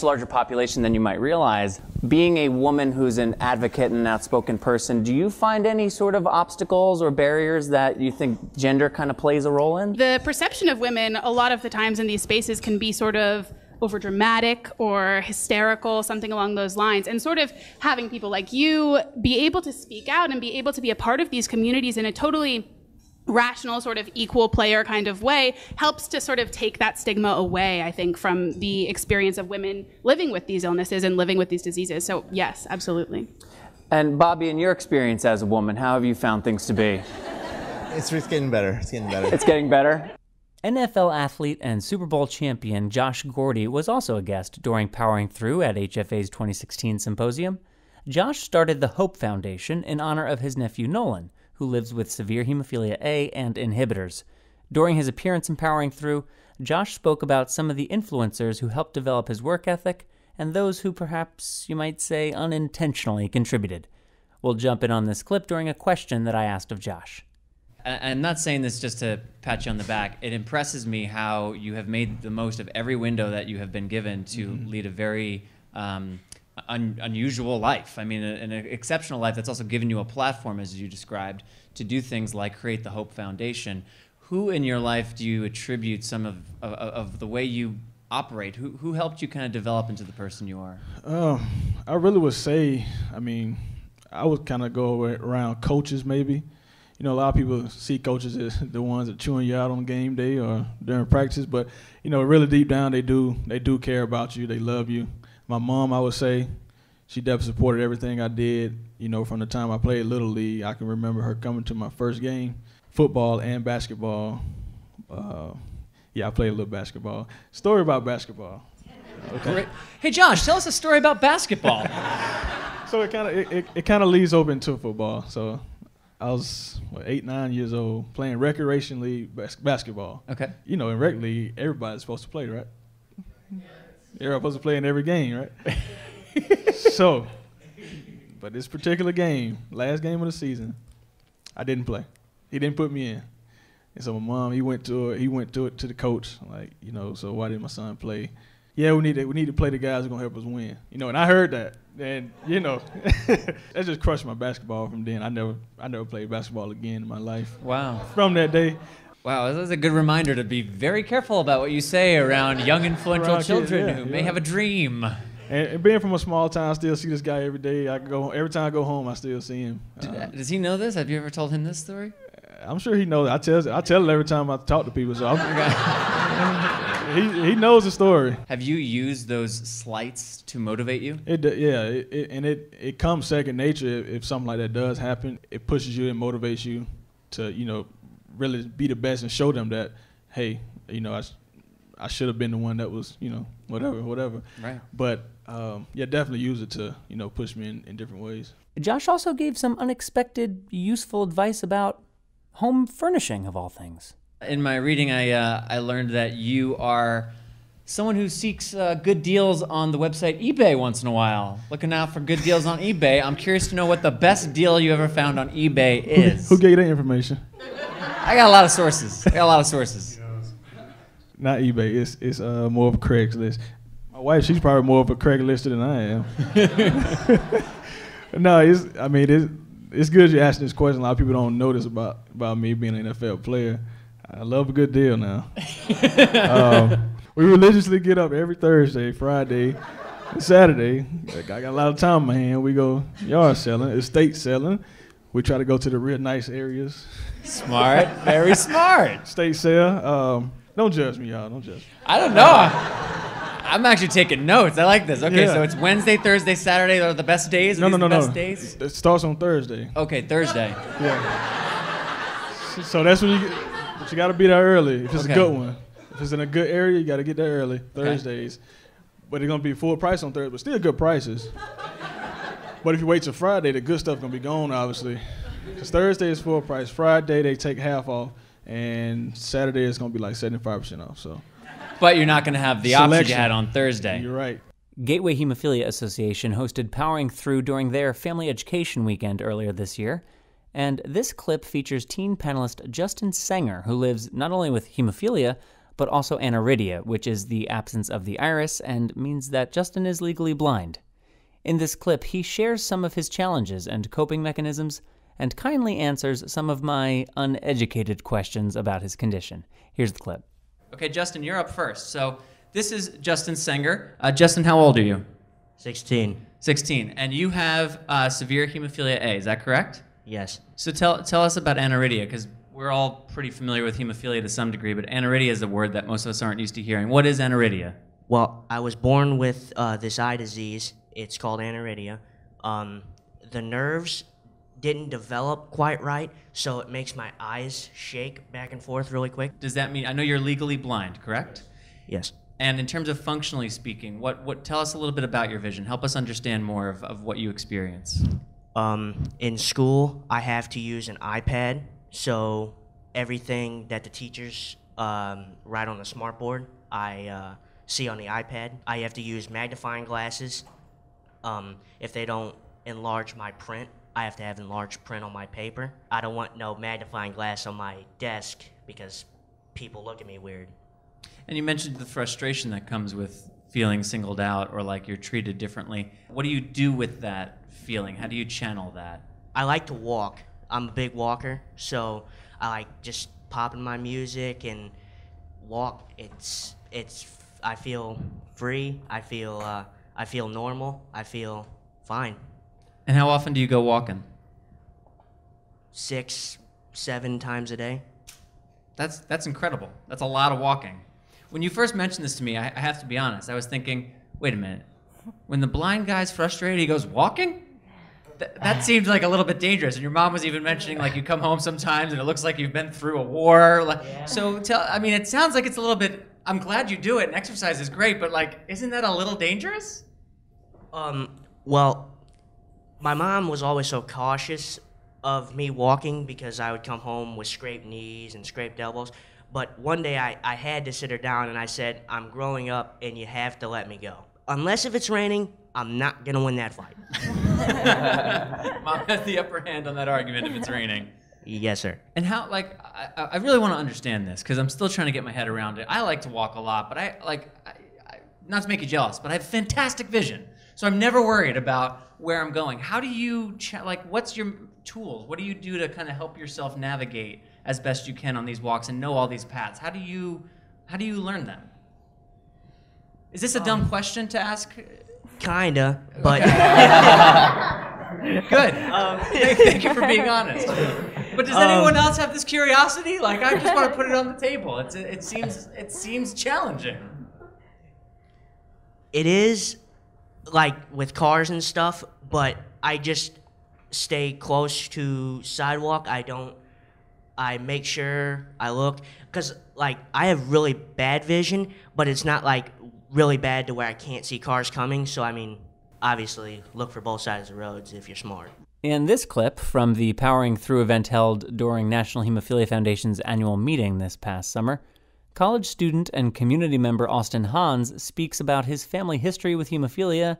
larger population than you might realize. Being a woman who's an advocate and an outspoken person, do you find any sort of obstacles or barriers that you think gender kind of plays a role in? The perception of women a lot of the times in these spaces can be sort of overdramatic or hysterical, something along those lines. And sort of having people like you be able to speak out and be able to be a part of these communities in a totally rational, sort of equal player kind of way helps to sort of take that stigma away, I think, from the experience of women living with these illnesses and living with these diseases. So yes, absolutely. And Bobby, in your experience as a woman, how have you found things to be? It's getting better. It's getting better. It's getting better? NFL athlete and Super Bowl champion Josh Gordy was also a guest during Powering Through at HFA's 2016 symposium. Josh started the Hope Foundation in honor of his nephew Nolan, who lives with severe hemophilia A and inhibitors. During his appearance in Powering Through, Josh spoke about some of the influencers who helped develop his work ethic and those who perhaps, you might say, unintentionally contributed. We'll jump in on this clip during a question that I asked of Josh. I'm not saying this just to pat you on the back. It impresses me how you have made the most of every window that you have been given to lead a very unusual life. I mean, an exceptional life that's also given you a platform, as you described, to do things like create the Hope Foundation. Who in your life do you attribute some of the way you operate? Who helped you kind of develop into the person you are? I really would say, I mean, I would kind of go around coaches maybe. You know, a lot of people see coaches as the ones that chewing you out on game day or during practice, but, you know, really deep down they do care about you. They love you. My mom, I would say, she definitely supported everything I did. You know, from the time I played Little League, I can remember her coming to my first game, football and basketball. Yeah, I played a little basketball. Story about basketball. Okay. Great. Hey, Josh, tell us a story about basketball. So it kind of leads over into football. So I was 8, 9 years old playing recreation league basketball. Okay. You know, in rec league, everybody's supposed to play, right? Everybody's supposed to play in every game, right? So, but this particular game, last game of the season, I didn't play. He didn't put me in. And so my mom, he went to it to the coach, like, you know, so why didn't my son play? yeah, we need to play the guys who are gonna help us win. You know, and I heard that, and you know, that just crushed my basketball from then. I never played basketball again in my life. Wow. From that day. Wow, this is a good reminder to be very careful about what you say around young, influential children who may have a dream. And being from a small town, I still see this guy every day. Every time I go home, I still see him. Does he know this? Have you ever told him this story? I'm sure he knows. I tell it every time I talk to people. So he knows the story. Have you used those slights to motivate you? It comes second nature if something like that does happen. It pushes you and motivates you to, you know, really be the best and show them that, hey, you know, I should have been the one that was, you know, whatever. Right. But definitely use it to, you know, push me in different ways. Josh also gave some unexpected, useful advice about home furnishing, of all things. In my reading, I learned that you are someone who seeks good deals on the website eBay once in a while. Looking out for good deals on eBay. I'm curious to know what the best deal you ever found on eBay is. Who gave you that information? I got a lot of sources. Not eBay. It's more of a Craigslist. My wife, she's probably more of a Craigslist than I am. No, it's good you're asking this question. A lot of people don't know this about me being an NFL player. I love a good deal now. We religiously get up every Thursday, Friday, and Saturday. I got a lot of time on my hand. We go yard selling, estate selling. We try to go to the real nice areas. Smart, very smart. Estate sale. Don't judge me, y'all. Don't judge me. I don't know. I'm actually taking notes. I like this. Okay, Yeah. so it's Wednesday, Thursday, Saturday are the best days? No. Best days? It starts on Thursday. Okay, Thursday. Yeah. So that's when you got to be there early if it's a good one. If it's in a good area, you got to get there early, Thursdays. But it's going to be full price on Thursday, but still good prices. But if you wait till Friday, the good stuff going to be gone, obviously. Because Thursday is full price. Friday, they take half off. And Saturday, it's going to be like 75% off. So. But you're not going to have the option you had on Thursday. You're right. Gateway Hemophilia Association hosted Powering Through during their Family Education Weekend earlier this year. And this clip features teen panelist Justin Sanger, who lives not only with hemophilia, but also aniridia, which is the absence of the iris and means that Justin is legally blind. In this clip, he shares some of his challenges and coping mechanisms and kindly answers some of my uneducated questions about his condition. Here's the clip. Okay, Justin, you're up first. So this is Justin Sanger. Justin, how old are you? 16. 16. And you have severe hemophilia A, is that correct? Yes. So tell us about aniridia, because we're all pretty familiar with hemophilia to some degree, but aniridia is a word that most of us aren't used to hearing. What is aniridia? Well, I was born with this eye disease. It's called aniridia. The nerves didn't develop quite right, so it makes my eyes shake back and forth really quick. Does that mean, I know you're legally blind, correct? Yes. And in terms of functionally speaking, what tell us a little bit about your vision. Help us understand more of what you experience. In school, I have to use an iPad, so everything that the teachers write on the smartboard, I see on the iPad. I have to use magnifying glasses. If they don't enlarge my print, I have to have enlarged print on my paper. I don't want no magnifying glass on my desk because people look at me weird. And you mentioned the frustration that comes with feeling singled out or like you're treated differently. What do you do with that feeling? How do you channel that? I like to walk. I'm a big walker, so I like just popping my music and walk. I feel free. I feel normal. I feel fine. And how often do you go walking? 6, 7 times a day. That's incredible. That's a lot of walking. When you first mentioned this to me, I have to be honest, I was thinking, wait a minute. When the blind guy's frustrated, he goes walking? That seems like a little bit dangerous. And your mom was even mentioning, like, you come home sometimes and it looks like you've been through a war. Yeah. So, it sounds like it's a little bit, I'm glad you do it, and exercise is great, but, like, isn't that a little dangerous? Well, my mom was always so cautious of me walking because I would come home with scraped knees and scraped elbows. But one day I had to sit her down and I said, I'm growing up and you have to let me go. Unless if it's raining, I'm not going to win that fight. Mom has the upper hand on that argument if it's raining. Yes, sir. And how, like, I really want to understand this because I'm still trying to get my head around it. I like to walk a lot, but not to make you jealous, but I have fantastic vision. So I'm never worried about where I'm going. How do you, what's your tools? What do you do to kind of help yourself navigate as best you can on these walks and know all these paths? How do you learn them? Is this a dumb question to ask? Kinda, but... Good. Thank you for being honest. But does anyone else have this curiosity? Like, I just want to put it on the table. It seems challenging. It is, like, with cars and stuff, but I just stay close to sidewalk. I make sure I look, because, like, I have really bad vision, but it's not, like, really bad to where I can't see cars coming. So, I mean, obviously, look for both sides of the roads if you're smart. In this clip from the Powering Through event held during National Hemophilia Foundation's annual meeting this past summer, college student and community member Austin Hans speaks about his family history with hemophilia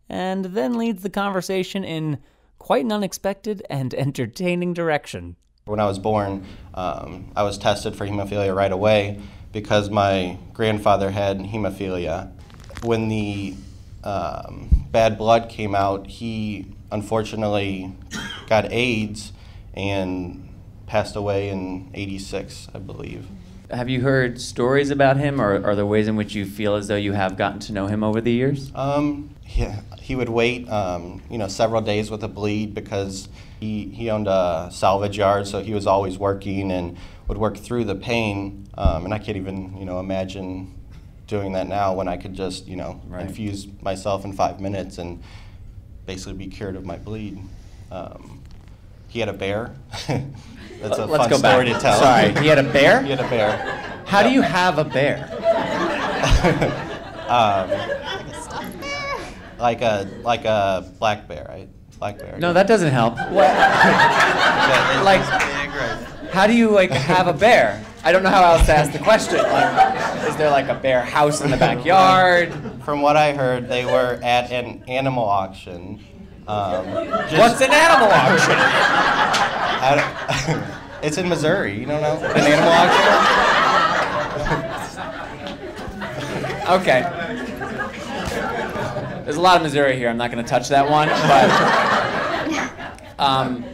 and then leads the conversation in quite an unexpected and entertaining direction. When I was born, I was tested for hemophilia right away because my grandfather had hemophilia. When the bad blood came out, he unfortunately got AIDS and passed away in '86, I believe. Have you heard stories about him, or are there ways in which you feel as though you have gotten to know him over the years? Yeah, he would wait, several days with a bleed because he owned a salvage yard, so he was always working and would work through the pain. And I can't even, imagine doing that now when I could just, Right. infuse myself in 5 minutes and basically be cured of my bleed. He had a bear. That's a Let's fun go story back. to tell. Sorry, he had a bear? He had a bear. How do you have a bear? Like a black bear, right? Black bear. No, that doesn't help. How do you have a bear? I don't know how else to ask the question. Is there a bear house in the backyard? From what I heard, they were at an animal auction. What's an animal auction? It's in Missouri. You don't know an animal auction? Okay. There's a lot of Missouri here. I'm not going to touch that one, but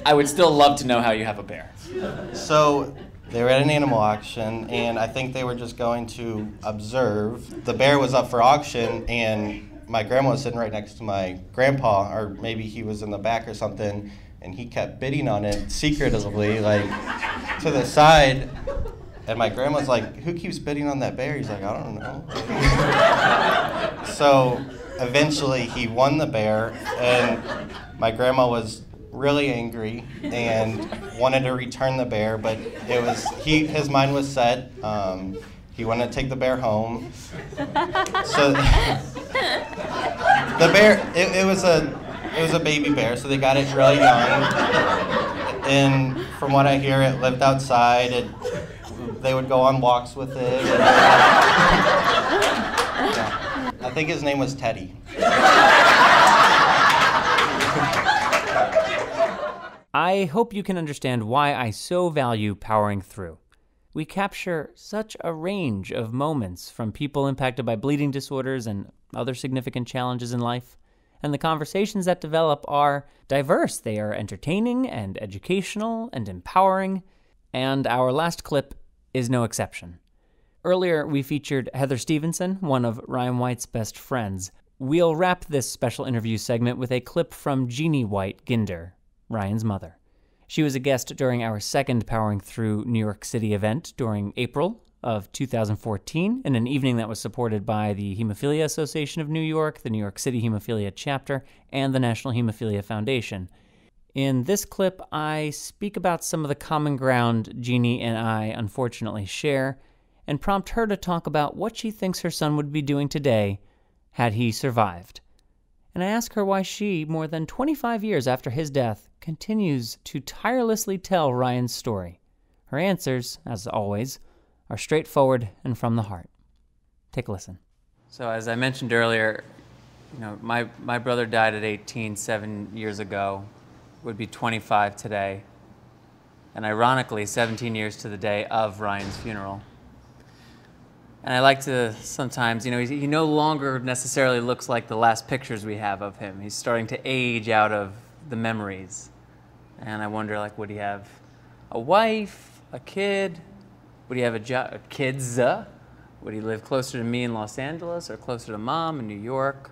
I would still love to know how you have a bear. So they were at an animal auction, and I think they were just going to observe. The bear was up for auction, and my grandma was sitting right next to my grandpa, or maybe he was in the back or something, and he kept bidding on it secretively, to the side. And my grandma's like, "Who keeps bidding on that bear?" He's like, "I don't know." So eventually he won the bear, and my grandma was really angry and wanted to return the bear, but his mind was set. He wanted to take the bear home. So the bear, it was a baby bear, so they got it really young. And from what I hear, it lived outside. They would go on walks with it. I think his name was Teddy. I hope you can understand why I so value Powering Through. We capture such a range of moments from people impacted by bleeding disorders and other significant challenges in life, and the conversations that develop are diverse. They are entertaining and educational and empowering, and our last clip is no exception. Earlier, we featured Heather Stevenson, one of Ryan White's best friends. We'll wrap this special interview segment with a clip from Jeanne White-Ginder, Ryan's mother. She was a guest during our second Powering Through New York City event during April of 2014 in an evening that was supported by the Hemophilia Association of New York, the New York City Hemophilia Chapter, and the National Hemophilia Foundation. In this clip, I speak about some of the common ground Jeanne and I unfortunately share, and prompt her to talk about what she thinks her son would be doing today had he survived. And I ask her why she, more than 25 years after his death, continues to tirelessly tell Ryan's story. Her answers, as always, are straightforward and from the heart. Take a listen. So as I mentioned earlier, my brother died at 18, 7 years ago, would be 25 today, and ironically, 17 years to the day of Ryan's funeral. And I like to sometimes, he no longer necessarily looks like the last pictures we have of him. He's starting to age out of the memories. And I wonder, like, would he have a wife, a kid? Would he have kids? Would he live closer to me in Los Angeles or closer to Mom in New York?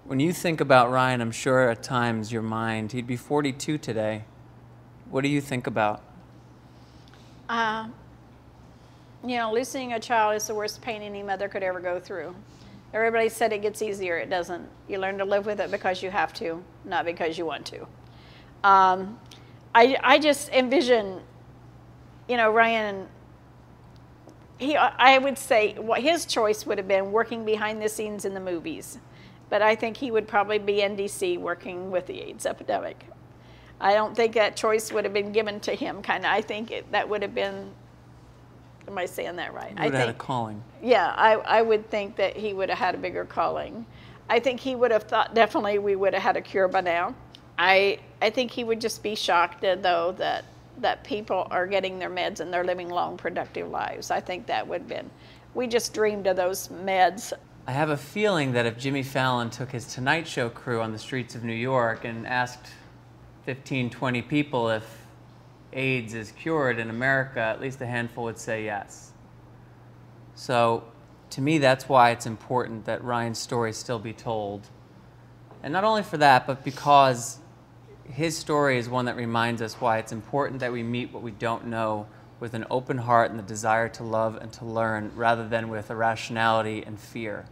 When you think about Ryan, I'm sure at times your mind, he'd be 42 today. What do you think about? Losing a child is the worst pain any mother could ever go through. Everybody said it gets easier. It doesn't. You learn to live with it because you have to, not because you want to. I just envision, Ryan, I would say his choice would have been working behind the scenes in the movies. But I think he would probably be in D.C. working with the AIDS epidemic. I don't think that choice would have been given to him, I think that would have been, am I saying that right? He would have had a calling. Yeah, I would think that he would have had a bigger calling. I think he would have thought definitely we would have had a cure by now. I think he would just be shocked, though, that people are getting their meds and they're living long, productive lives. I think that would have been, we just dreamed of those meds. I have a feeling that if Jimmy Fallon took his Tonight Show crew on the streets of New York and asked 15, 20 people if AIDS is cured in America, at least a handful would say yes. So to me, that's why it's important that Ryan's story still be told. And not only for that, but because his story is one that reminds us why it's important that we meet what we don't know with an open heart and the desire to love and to learn, rather than with irrationality and fear.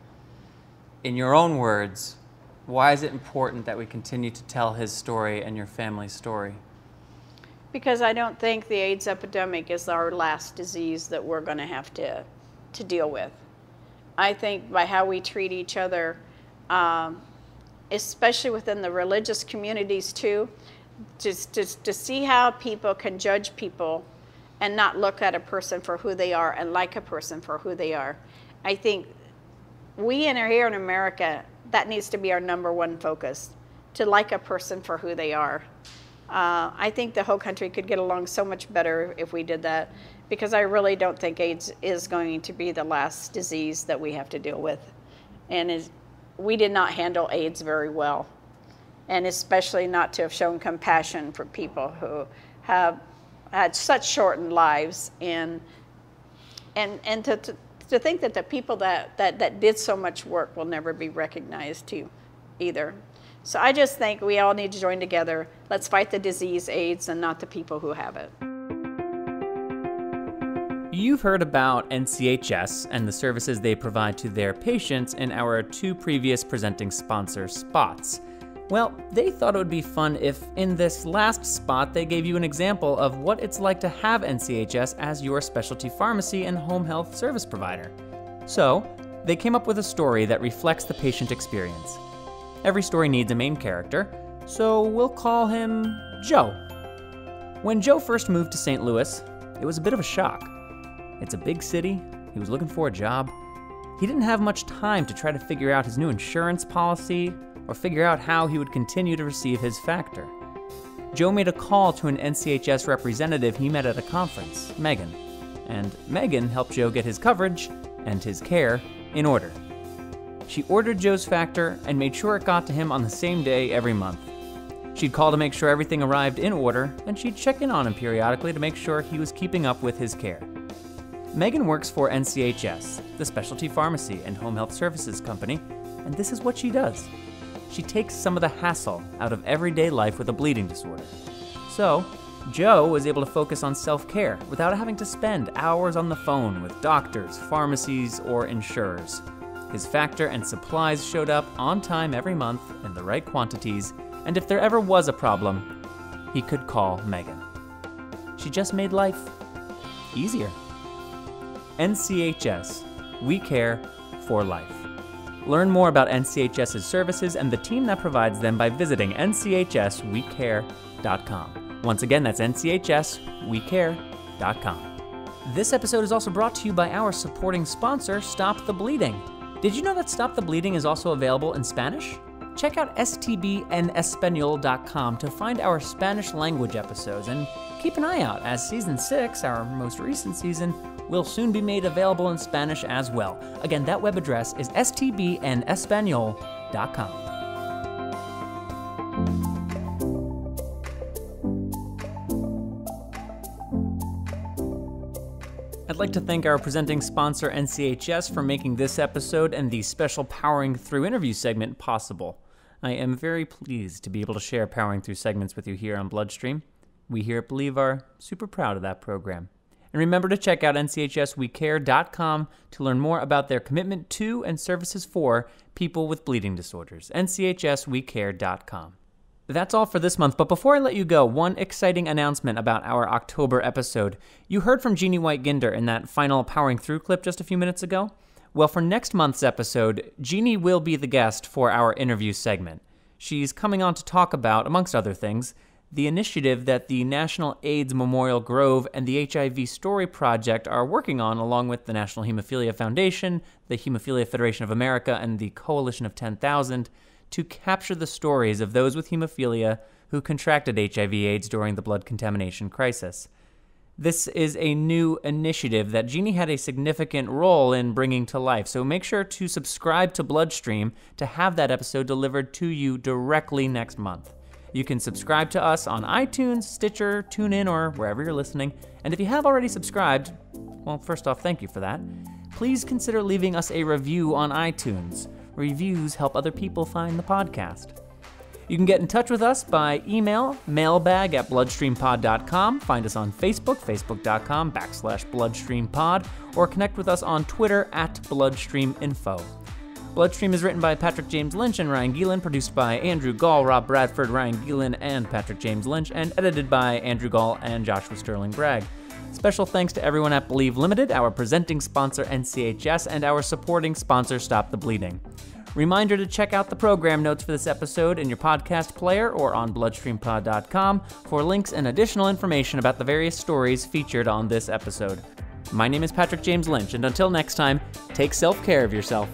In your own words, why is it important that we continue to tell his story and your family's story? Because I don't think the AIDS epidemic is our last disease that we're going to have to deal with. I think by how we treat each other, especially within the religious communities too, just to see how people can judge people and not look at a person for who they are and like a person for who they are. I think here in America, that needs to be our #1 focus, to like a person for who they are. I think the whole country could get along so much better if we did that, because I really don't think AIDS is going to be the last disease that we have to deal with. And we did not handle AIDS very well, and especially not to have shown compassion for people who have had such shortened lives, and to think that the people that did so much work will never be recognized too, either. So I just think we all need to join together. Let's fight the disease AIDS and not the people who have it. You've heard about NCHS and the services they provide to their patients in our 2 previous presenting sponsor spots. Well, they thought it would be fun if in this last spot they gave you an example of what it's like to have NCHS as your specialty pharmacy and home health service provider. So, they came up with a story that reflects the patient experience. Every story needs a main character, so we'll call him Joe. When Joe first moved to St. Louis, it was a bit of a shock. It's a big city, he was looking for a job. He didn't have much time to try to figure out his new insurance policy or figure out how he would continue to receive his factor. Joe made a call to an NCHS representative he met at a conference, Megan, and Megan helped Joe get his coverage and his care in order. She ordered Joe's factor and made sure it got to him on the same day every month. She'd call to make sure everything arrived in order, and she'd check in on him periodically to make sure he was keeping up with his care. Megan works for NCHS, the specialty pharmacy and home health services company, and this is what she does. She takes some of the hassle out of everyday life with a bleeding disorder. So, Joe was able to focus on self-care without having to spend hours on the phone with doctors, pharmacies, or insurers. His factor and supplies showed up on time every month in the right quantities, and if there ever was a problem, he could call Megan. She just made life easier. NCHS, we care for life. Learn more about NCHS's services and the team that provides them by visiting nchswecare.com. Once again, that's nchswecare.com. This episode is also brought to you by our supporting sponsor, Stop the Bleeding. Did you know that Stop the Bleeding is also available in Spanish? Check out stbenespanol.com to find our Spanish language episodes, and keep an eye out as Season 6, our most recent season, will soon be made available in Spanish as well. Again, that web address is stbenespanol.com. I'd like to thank our presenting sponsor, NCHS, for making this episode and the special Powering Through interview segment possible. I am very pleased to be able to share Powering Through segments with you here on BloodStream. We here at Believe are super proud of that program. And remember to check out nchswecare.com to learn more about their commitment to and services for people with bleeding disorders. nchswecare.com. That's all for this month, but before I let you go, one exciting announcement about our October episode. You heard from Jeanne White-Ginder in that final Powering Through clip just a few minutes ago. Well, for next month's episode, Jeanne will be the guest for our interview segment. She's coming on to talk about, amongst other things, the initiative that the National AIDS Memorial Grove and the HIV Story Project are working on, along with the National Hemophilia Foundation, the Hemophilia Federation of America, and the Coalition of 10,000, to capture the stories of those with hemophilia who contracted HIV/AIDS during the blood contamination crisis. This is a new initiative that Jeanne had a significant role in bringing to life, so make sure to subscribe to BloodStream to have that episode delivered to you directly next month. You can subscribe to us on iTunes, Stitcher, TuneIn, or wherever you're listening, and if you have already subscribed, well, first off, thank you for that. Please consider leaving us a review on iTunes. Reviews help other people find the podcast. You can get in touch with us by email, mailbag@bloodstreampod.com. Find us on Facebook, facebook.com/bloodstreampod, or connect with us on Twitter @bloodstreaminfo. BloodStream is written by Patrick James Lynch and Ryan Gielen, produced by Andrew Gall, Rob Bradford, Ryan Gielen, and Patrick James Lynch, and edited by Andrew Gall and Joshua Sterling Bragg. Special thanks to everyone at Believe Limited, our presenting sponsor NCHS, and our supporting sponsor Stop the Bleeding. Reminder to check out the program notes for this episode in your podcast player or on bloodstreampod.com for links and additional information about the various stories featured on this episode. My name is Patrick James Lynch, and until next time, take self-care of yourself.